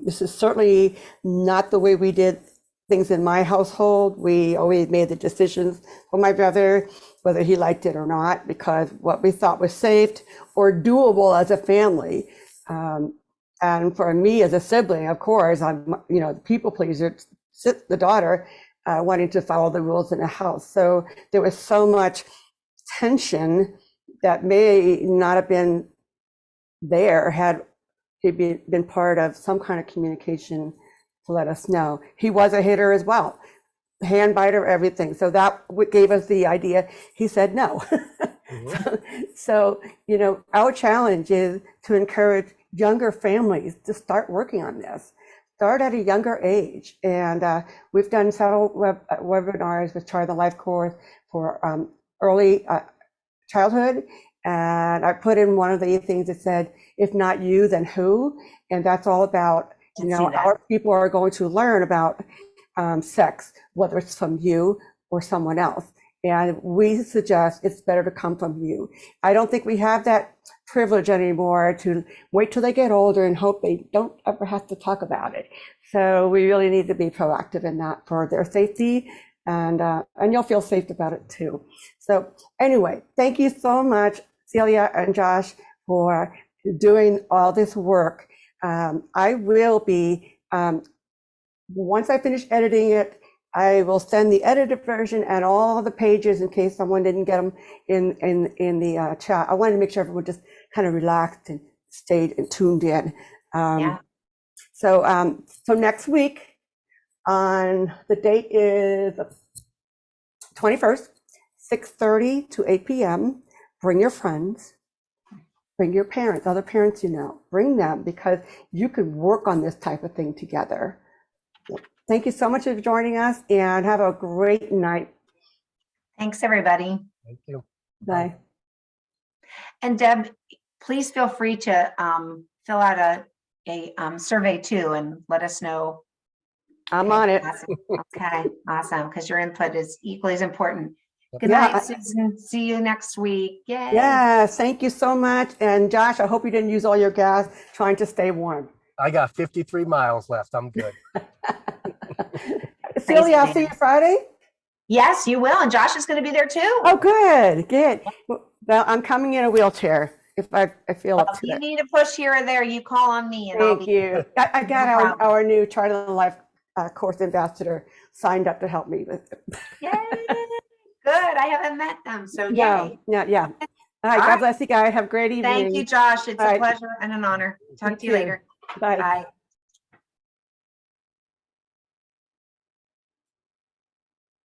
This is certainly not the way we did things in my household. We always made the decisions for my brother, whether he liked it or not, because what we thought was safe or doable as a family. And for me as a sibling, of course, I'm, the people pleaser, the daughter, wanting to follow the rules in the house. So there was so much tension that may not have been there had he been part of some kind of communication to let us know. He was a hitter as well, hand biter, everything. So that gave us the idea. He said no. So, you know, our challenge is to encourage younger families to start working on this. Start at a younger age. And we've done several webinars with Child and Life course for early childhood. And I put in one of the things that said, if not you, then who? And that's all about, you know, our people are going to learn about sex, whether it's from you or someone else. And we suggest it's better to come from you. I don't think we have that privilege anymore to wait till they get older and hope they don't ever have to talk about it. So we really need to be proactive in that for their safety, and you'll feel safe about it too. So anyway, thank you so much, Celia and Josh, for doing all this work. I will be, once I finish editing it, I will send the edited version and all the pages in case someone didn't get them in the chat. I wanted to make sure everyone just kind of relaxed and stayed and tuned in. So next week, on the date is 21st, 6:30 to 8 p.m. Bring your friends, bring your parents, other parents you know, bring them, because you could work on this type of thing together. Thank you so much for joining us, and have a great night. Thanks, everybody. Thank you. Bye. And Deb, please feel free to fill out a survey too, and let us know. I'm on it. Awesome. Okay, awesome, because your input is equally as important. Good Yeah, night, Susan. See you next week. Yay. Yes, thank you so much. And Josh, I hope you didn't use all your gas trying to stay warm. I got 53 miles left. I'm good. Celia, I'll see you Friday. Yes, you will. And Josh is going to be there too. Oh, good, good. Well, I'm coming in a wheelchair if I feel up If to you it. need a push here or there, you call on me. And Thank you. I got No problem. our new Child and Life course ambassador signed up to help me with it. Yay. Good. I haven't met them. So Yeah, yay. yeah. All right, God bless you guys. Have a great evening. Thank you, Josh. It's All a right. pleasure and an honor. Talk to you too. later. Bye. Bye.